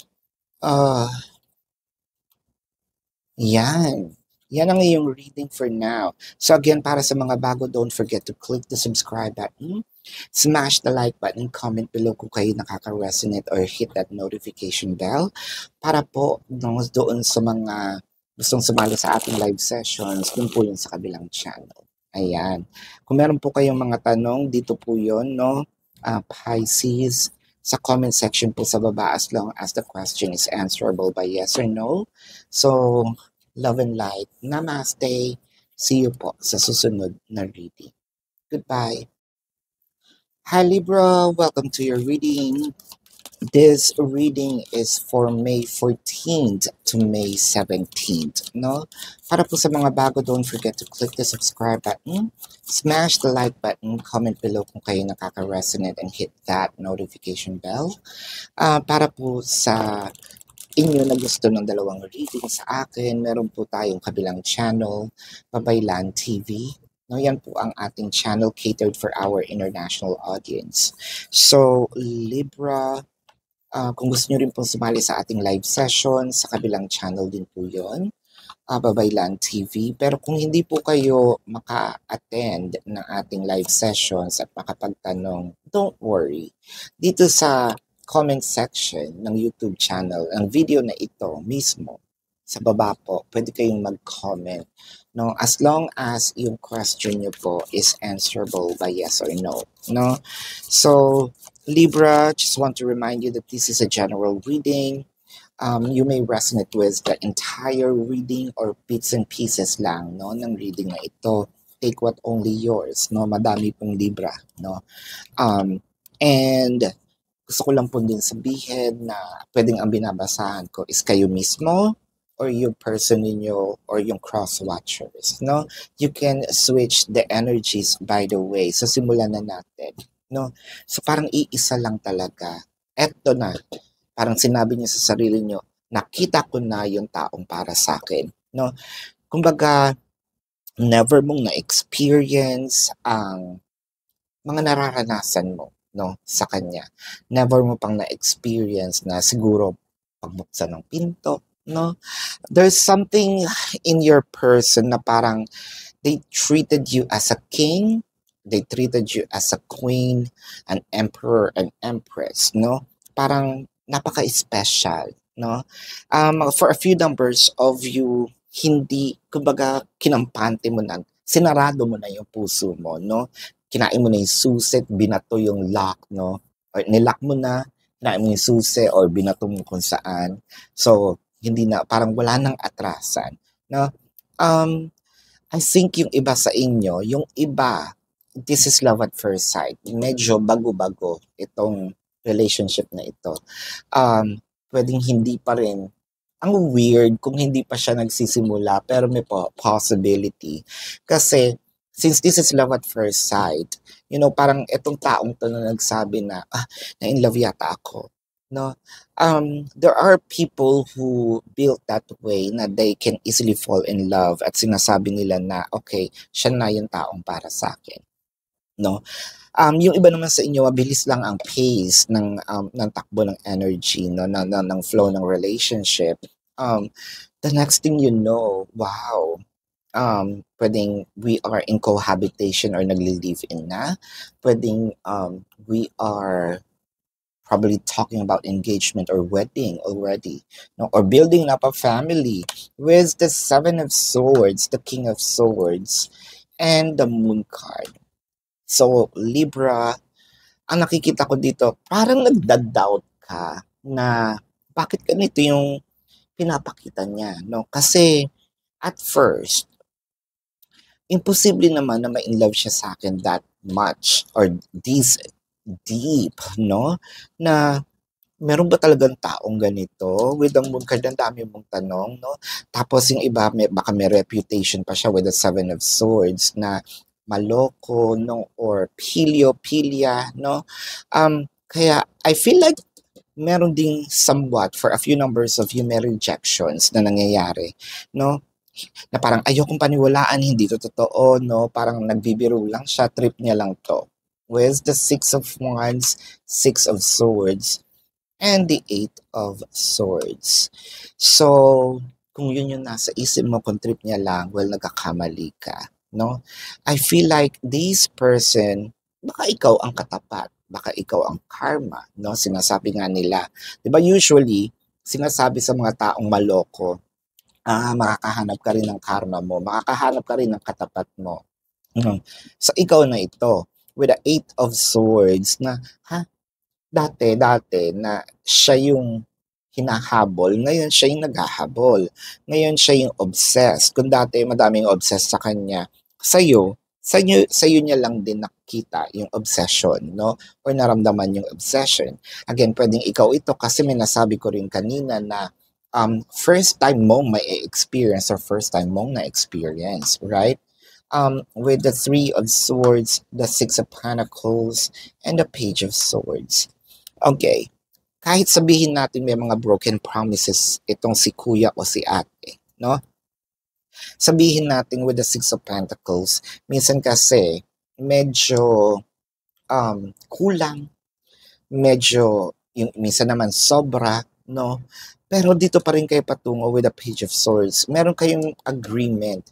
Yan. Yan ang iyong reading for now. So again, para sa mga bago, don't forget to click the subscribe button, smash the like button, comment below kung kayo nakaka-resonate or hit that notification bell para po doon sa mga gustong sumali sa ating live sessions, dun po yun sa kabilang channel. Ayan. Kung meron po kayong mga tanong, dito po yun, no? Pisces, sa comment section po sa baba as long as the question is answerable by yes or no. So, love and light. Namaste. See you po sa susunod na reading. Goodbye. Hi Libra, welcome to your reading. This reading is for May 14th to May 17th, no? Para po sa mga bago, don't forget to click the subscribe button, smash the like button, comment below kung kayo nakaka-resonate, and hit that notification bell. Para po sa inyo na gusto ng dalawang reading sa akin, meron po tayong kabilang channel, Babaylan TV. No, yan po ang ating channel catered for our international audience. So, Libra, kung gusto nyo rin po sumali sa ating live session, sa kabilang channel din po yun, Babaylan TV. Pero kung hindi po kayo maka-attend ng ating live sessions at makapagtanong, don't worry. Dito sa comment section ng YouTube channel, ang video na ito mismo, sa baba po, pwede kayong mag-comment. No? As long as yung question nyo po is answerable by yes or no. No? So, Libra, just want to remind you that this is a general reading. You may resonate with the entire reading or bits and pieces lang, no, ng reading na ito. Take what only yours, no? Madami pong Libra, no? And gusto ko lang po din sabihin na pwedeng ang binabasahan ko is kayo mismo or yung person ninyo or yung cross-watchers, no? You can switch the energies, by the way. So, simulan na natin, no? So, parang iisa lang talaga. Eto na. Parang sinabi niyo sa sarili niyo, nakita ko na yung taong para sa akin, no? Kumbaga, never mong na-experience ang mga nararanasan mo, no, sa kanya. Never mo pang na-experience na siguro pagbuksan ng pinto, no? There's something in your person na parang they treated you as a king, they treated you as a queen, an emperor, an empress, no? Parang napaka-special, no? For a few numbers of you, hindi, kumbaga, kinampante mo na, sinarado mo na yung puso mo, no? Kinain mo na yung susi, binato yung lock, no? Or nilock mo na, kinain mo yung susi, or binato mo kung saan. So, hindi na, parang wala nang atrasan, no? I think yung iba sa inyo, yung iba, this is love at first sight. Medyo bago-bago itong relationship na ito. Pwedeng hindi pa rin, ang weird kung hindi pa siya nagsisimula, pero may possibility. Kasi, since this is love at first sight, you know, parang itong taong to na nagsabi na, na-in love yata ako. No? There are people who built that way na they can easily fall in love at sinasabi nila na, okay, siya na yung taong para sa akin. No? Yung iba naman sa inyo, mabilis lang ang pace ng takbo ng energy, no, ng flow ng relationship. The next thing you know, wow, pwedeng we are in cohabitation or nagli-live-in na. Pwedeng we are probably talking about engagement or wedding already, no, or building up a family with the Seven of Swords, the King of Swords, and the Moon card. So, Libra, ang nakikita ko dito, parang nagda-doubt ka na bakit ganito yung pinapakita niya, no? Kasi, at first, imposible naman na ma-inlove siya sa akin that much or this deep, no? Na meron ba talagang taong ganito? With the Moon card, ang dami mong tanong, no? Tapos yung iba, baka may reputation pa siya with the Seven of Swords na maloko, no, or philia, no? Kaya I feel like meron ding somewhat for a few numbers of you may rejections na nangyayari, no? Na parang ayokong paniwalaan, hindi to totoo, no? Parang nagbibiro lang siya, trip niya lang to. With the Six of Wands, Six of Swords, and the Eight of Swords. So, kung yun yung nasa isip mo, kung trip niya lang, well, nagkakamali ka. No? I feel like this person, baka ikaw ang katapat, baka ikaw ang karma, no? Sinasabi nga nila. 'Di ba usually, sinasabi sa mga taong maloko, makakahanap ka rin ng karma mo, makakahanap ka rin ng katapat mo. So ikaw na ito, with the Eight of Swords na, dati na siya yung hinahabol, ngayon siya yung naghahabol. Ngayon siya yung obsessed. Kung dati madaming obsessed sa kanya, sa'yo, sa iyo niya lang din nakita yung obsession, no? Or naramdaman yung obsession. Again, pwedeng ikaw ito kasi may nasabi ko rin kanina na first time mong may experience or first time mong na-experience, right? With the Three of Swords, the Six of Pentacles, and the Page of Swords. Okay, kahit sabihin natin may mga broken promises itong si kuya o si ate, no? Sabihin natin with the Six of Pentacles, minsan kasi medyo kulang, medyo yung minsan naman sobra, no? Pero dito pa rin kayo patungo with the Page of Swords. Meron kayong agreement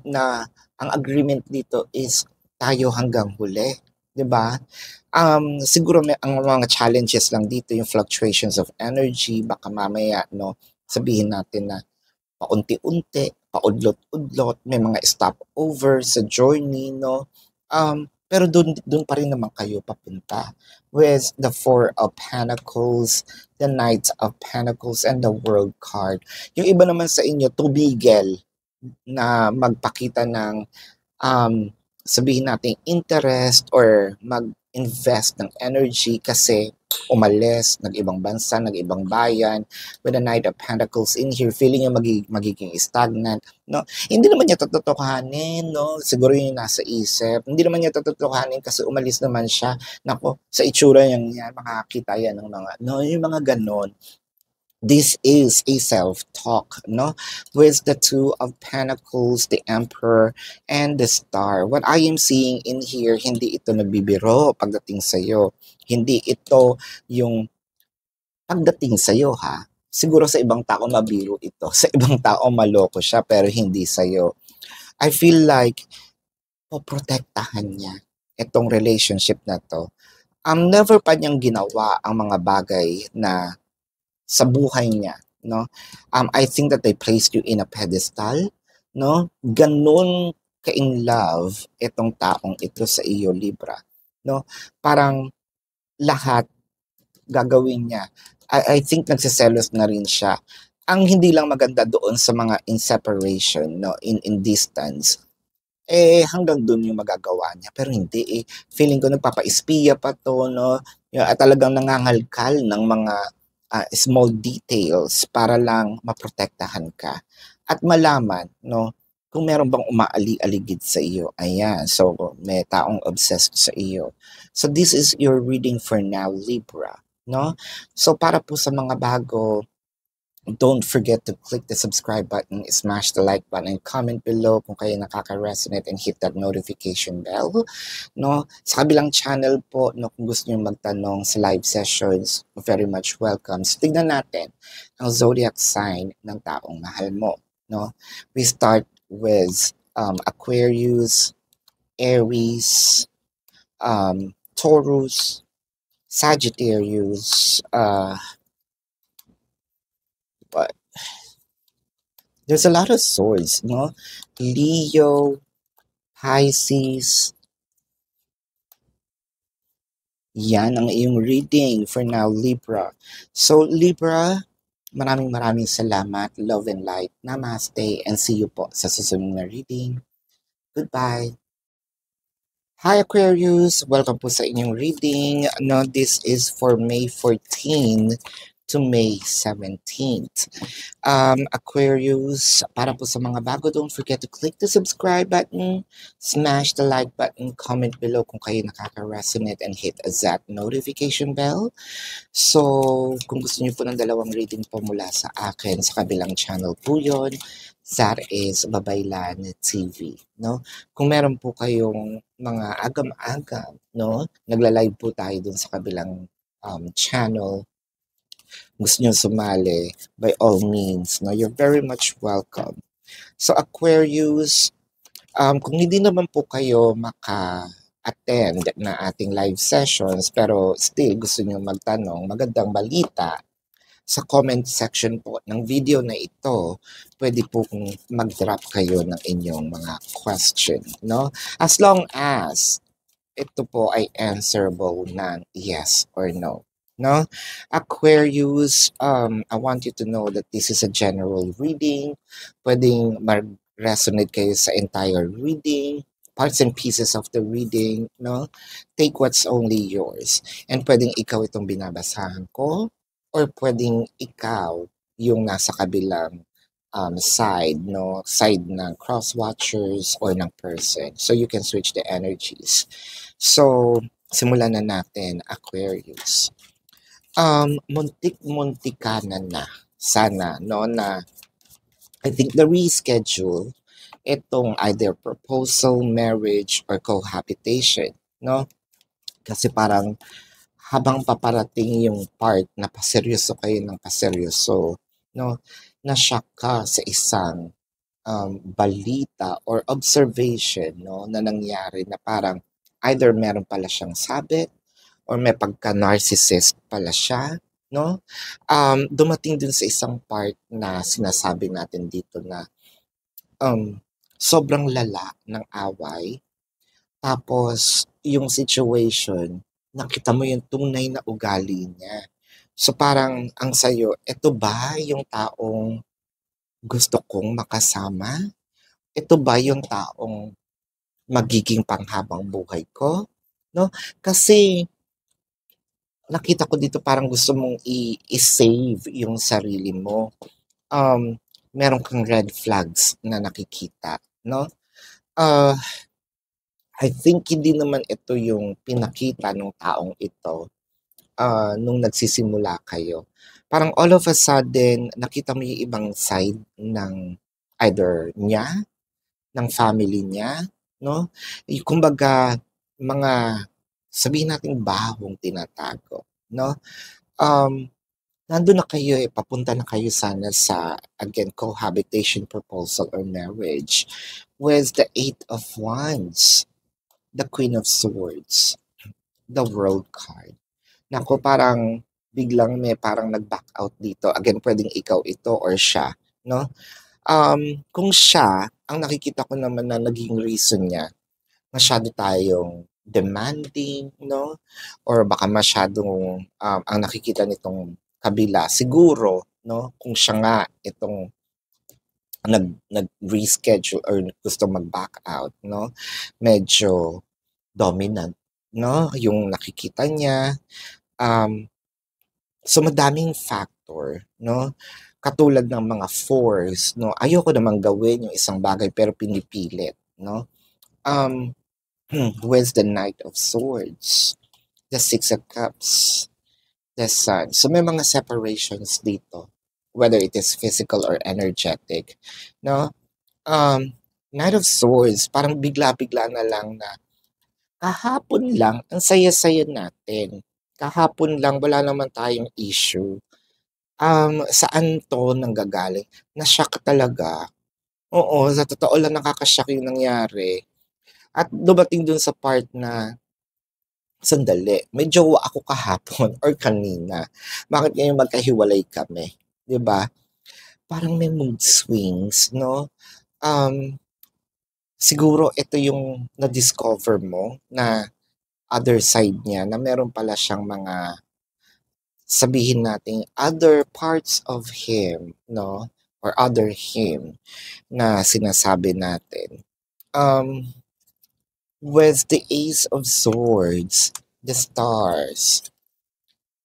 na ang agreement dito is tayo hanggang huli, 'di ba? Siguro ang mga challenges lang dito yung fluctuations of energy, baka mamaya no, sabihin natin na paunti-unti, paudlot-udlot, may mga stopover sa journey, no? Pero dun pa rin naman kayo papunta with the Four of Pentacles, the Knight of Pentacles, and the World card. Yung iba naman sa inyo, tumigil na magpakita ng sabihin natin interest or mag-invest ng energy kasi umalis, nag-ibang bansa, nag-ibang bayan, with the Knight of Pentacles in here, feeling niya magiging stagnant, no? Hindi naman niya tototohanin, no? Siguro yun yung nasa isip. Hindi naman niya tototohanin kasi umalis naman siya. Nako, sa itsura niya yan, makakita yan ng mga, no? Yung mga ganon. This is a self-talk, no? With the Two of Pentacles, the Emperor, and the Star. What I am seeing in here, hindi ito nagbibiro pagdating sa'yo. Hindi ito yung pagdating sa'yo, ha? Siguro sa ibang tao mabiro ito. Sa ibang tao maloko siya, pero hindi sa'yo. I feel like poprotektahan niya itong relationship na to. Never pa niyang ginawa ang mga bagay na sa buhay niya, no? I think that they placed you in a pedestal, no? Ganun ka-in love itong taong ito sa iyo, Libra, no? Parang lahat gagawin niya. I think nagsiselos na rin siya. Ang hindi lang maganda doon sa mga in separation, no? In distance, hanggang doon yung magagawa niya. Pero hindi feeling ko nagpapa-espiya pa to, no? At talagang nangangalkal ng mga small details para lang maprotektahan ka at malaman, no, kung meron bang umaali-aligid sa iyo. Ayan, so may taong obsessed sa iyo. So this is your reading for now, Libra, no? So para po sa mga bago, don't forget to click the subscribe button, smash the like button, and comment below kung kayo nakaka-resonate and hit that notification bell. No? Sa kabilang channel po, no, kung gusto niyo magtanong sa live sessions, very much welcome. So tignan natin ang zodiac sign ng taong mahal mo. No? We start with Aquarius, Aries, Taurus, Sagittarius, but there's a lot of swords, no? Leo, Pisces. Yan ang iyong reading for now, Libra. So, Libra, maraming salamat. Love and light. Namaste. And see you po sa susunod na reading. Goodbye. Hi, Aquarius. Welcome po sa inyong reading. No, this is for May 14 to May 17th. Aquarius, para po sa mga bago, don't forget to click the subscribe button, smash the like button, comment below kung kayo nakaka-resonate, and hit that notification bell. So, kung gusto niyo po ng dalawang reading po mula sa akin, sa kabilang channel po yun, that is Babaylan TV, no? Kung meron po kayong mga agam-agam, no? Nagla-live po tayo dun sa kabilang channel. Gusto nyo sumali, by all means, no, you're very much welcome. So Aquarius, kung hindi naman po kayo maka-attend na ating live sessions, pero still gusto nyo magtanong, magandang balita, sa comment section po ng video na ito, pwede po kung mag-drop kayo ng inyong mga question, no? As long as ito po ay answerable ng yes or no. No? Aquarius, I want you to know that this is a general reading. Pwedeng mag-resonate kayo sa entire reading. parts and pieces of the reading, no? Take what's only yours. And pwedeng ikaw itong binabasahan ko, or pwedeng ikaw yung nasa kabilang side, no? Side ng cross-watchers or ng person. So you can switch the energies. So, simulan na natin, Aquarius. Muntik-muntikanan na sana, no, na I think the reschedule itong either proposal, marriage, or cohabitation, no? Kasi parang habang paparating yung part na paseryoso kayo ng paseryoso, no? Na-shock ka sa isang balita or observation, no, na nangyari na parang either meron pala siyang sabit or may pagka-narcissist pala siya, no? Dumating dun sa isang part na sinasabi natin dito na sobrang lala ng away. Tapos, yung situation, nakita mo yung tunay na ugali niya. So parang ang sayo, eto ba yung taong gusto kong makasama? Ito ba yung taong magiging panghabang buhay ko? No? Kasi nakita ko dito parang gusto mong i-save yung sarili mo. Meron kang red flags na nakikita, no? I think hindi naman ito yung pinakita ng taong ito nung nagsisimula kayo. Parang all of a sudden, nakita mo yung ibang side ng either niya, ng family niya, no? Kumbaga, mga sabihin natin bahong tinatago, no? Nandun na kayo papunta na kayo sana sa, again, cohabitation, proposal, or marriage with the Eight of Wands, the Queen of Swords, the World card. Naku, parang biglang may parang nag-back out dito. Again, pwedeng ikaw ito or siya, no? Kung siya, ang nakikita ko naman na naging reason niya, masyado tayong demanding, no? Or baka masyadong, ang nakikita nitong kabila, siguro, no? Kung siya nga itong nag-reschedule or gusto mag-back out, no? Medyo dominant, no? Yung nakikita niya. So madaming factor, no? Katulad ng mga force, no? Ayoko namang gawin yung isang bagay pero pinipilit, no? With the Knight of Swords, the Six of Cups, the Sun. So may mga separations dito, whether it is physical or energetic, no? Knight of Swords, parang bigla-bigla na lang na kahapon lang, ang saya-saya natin. Kahapon lang, wala naman tayong issue. Saan to nanggagaling? Na-shock talaga. Oo, sa totoo lang nakaka-shock yung nangyari. At dumating dun sa part na, sandali, may jowa ako kahapon or kanina. Bakit ngayon magkahiwalay kami? 'Di ba? Parang may mood swings, no? Siguro ito yung na-discover mo na other side niya na meron pala siyang mga sabihin natin other parts of him, no? Or other him na sinasabi natin. With the Ace of Swords, the Stars,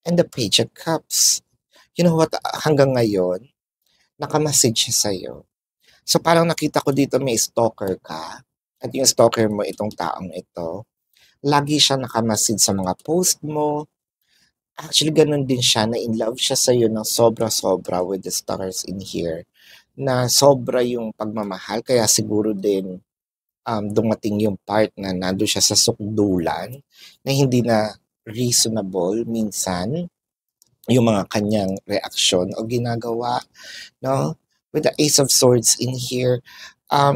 and the Page of Cups. You know what? Hanggang ngayon, nakamasage siya sa'yo. So parang nakita ko dito may stalker ka. At yung stalker mo, itong taong ito, lagi siya nakamasid sa mga post mo. Actually, ganun din siya, na in love siya sa'yo ng sobra-sobra with the stars in here. Na sobra yung pagmamahal, kaya siguro din dumating yung part na nando siya sa sukdulan, na hindi na reasonable minsan yung mga kanyang reaksyon o ginagawa, no? With the Ace of Swords in here,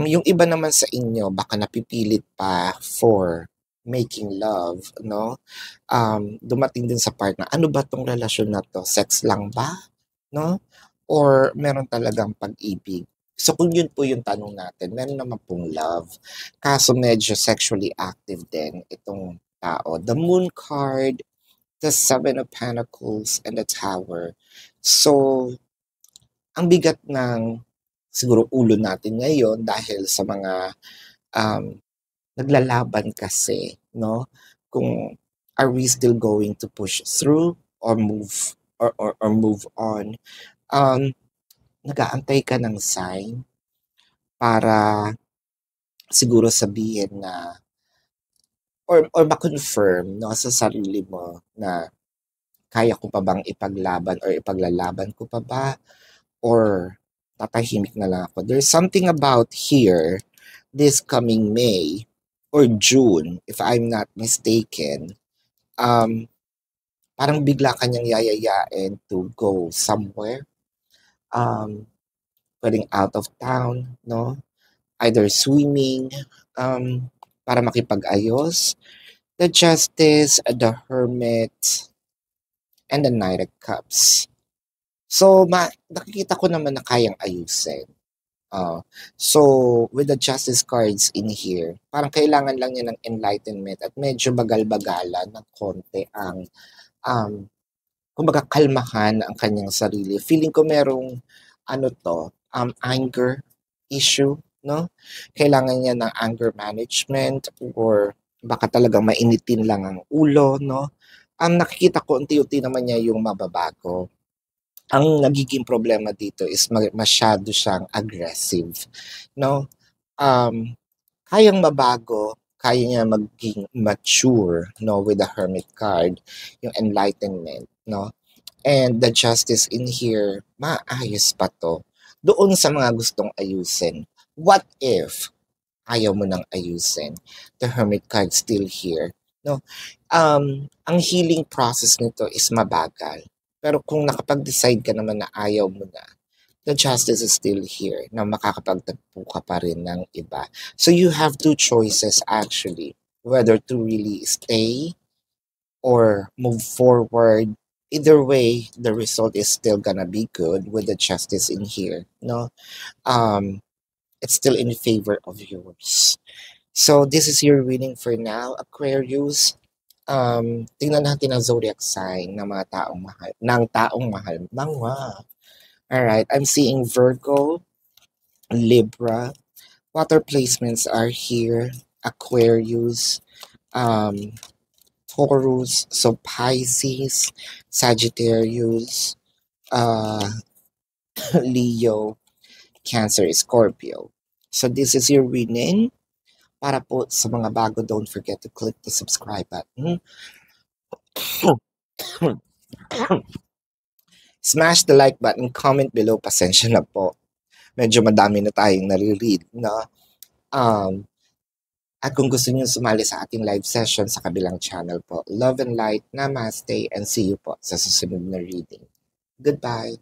yung iba naman sa inyo, baka napipilit pa for making love, no? Dumating din sa part na, ano ba tong relasyon na to? Sex lang ba? No? Or meron talagang pag-ibig? So kung yun po yung tanong natin, meron naman pong love. Kaso medyo sexually active din itong tao. The Moon card, the Seven of Pentacles, and the Tower. So, ang bigat ng siguro ulo natin ngayon dahil sa mga naglalaban kasi, no? Kung are we still going to push through or move on? Nag-aantay ka ng sign para siguro sabihin na or ma-confirm, no, sa sarili mo na kaya ko pa bang ipaglaban or ipaglalaban ko pa ba or tatahimik na lang ako. There's something about here this coming May or June, if I'm not mistaken, um, parang bigla ka niyang yayayain to go somewhere, pwedeng out of town, no? Either swimming, para makipag-ayos. The Justice, the Hermit, and the Knight of Cups. So, nakikita ko naman na kayang ayusin. So, with the Justice cards in here, parang kailangan lang niya ng enlightenment at medyo bagal-bagalan ng konti ang, kumbaga kalmahan ang kanyang sarili. Feeling ko merong, anger issue, no? Kailangan niya ng anger management or baka talagang mainitin lang ang ulo, no? Nakikita ko unti-unti naman niya yung mababago. Ang nagiging problema dito is masyado siyang aggressive, no? Kayang mabago, kaya niya maging mature, no, with the Hermit card, yung enlightenment, no? And the Justice in here, maayos pa to. Doon sa mga gustong ayusin. What if ayaw mo nang ayusin? The Hermit card still here, no? Ang healing process nito is mabagal. Pero kung nakapag-decide ka naman na ayaw mo na, the Justice is still here na makakapagtagpo ka pa rin ng iba. So you have two choices actually, whether to really stay or move forward. Either way, the result is still gonna be good with the Justice in here, no? It's still in favor of yours. So this is your reading for now, Aquarius. Tingnan natin ang zodiac sign ng mga taong mahal, ng taong mahal. Alright, I'm seeing Virgo, Libra, water placements are here, Aquarius, Taurus, so Pisces, Sagittarius, Leo, Cancer, Scorpio. So this is your reading. Para po sa mga bago, don't forget to click the subscribe button. Smash the like button, comment below, pasensya na po. Medyo madami na tayong nare-read, no? At kung gusto niyo sumali sa ating live session sa kabilang channel po, love and light, namaste, and see you po sa susunod na reading. Goodbye!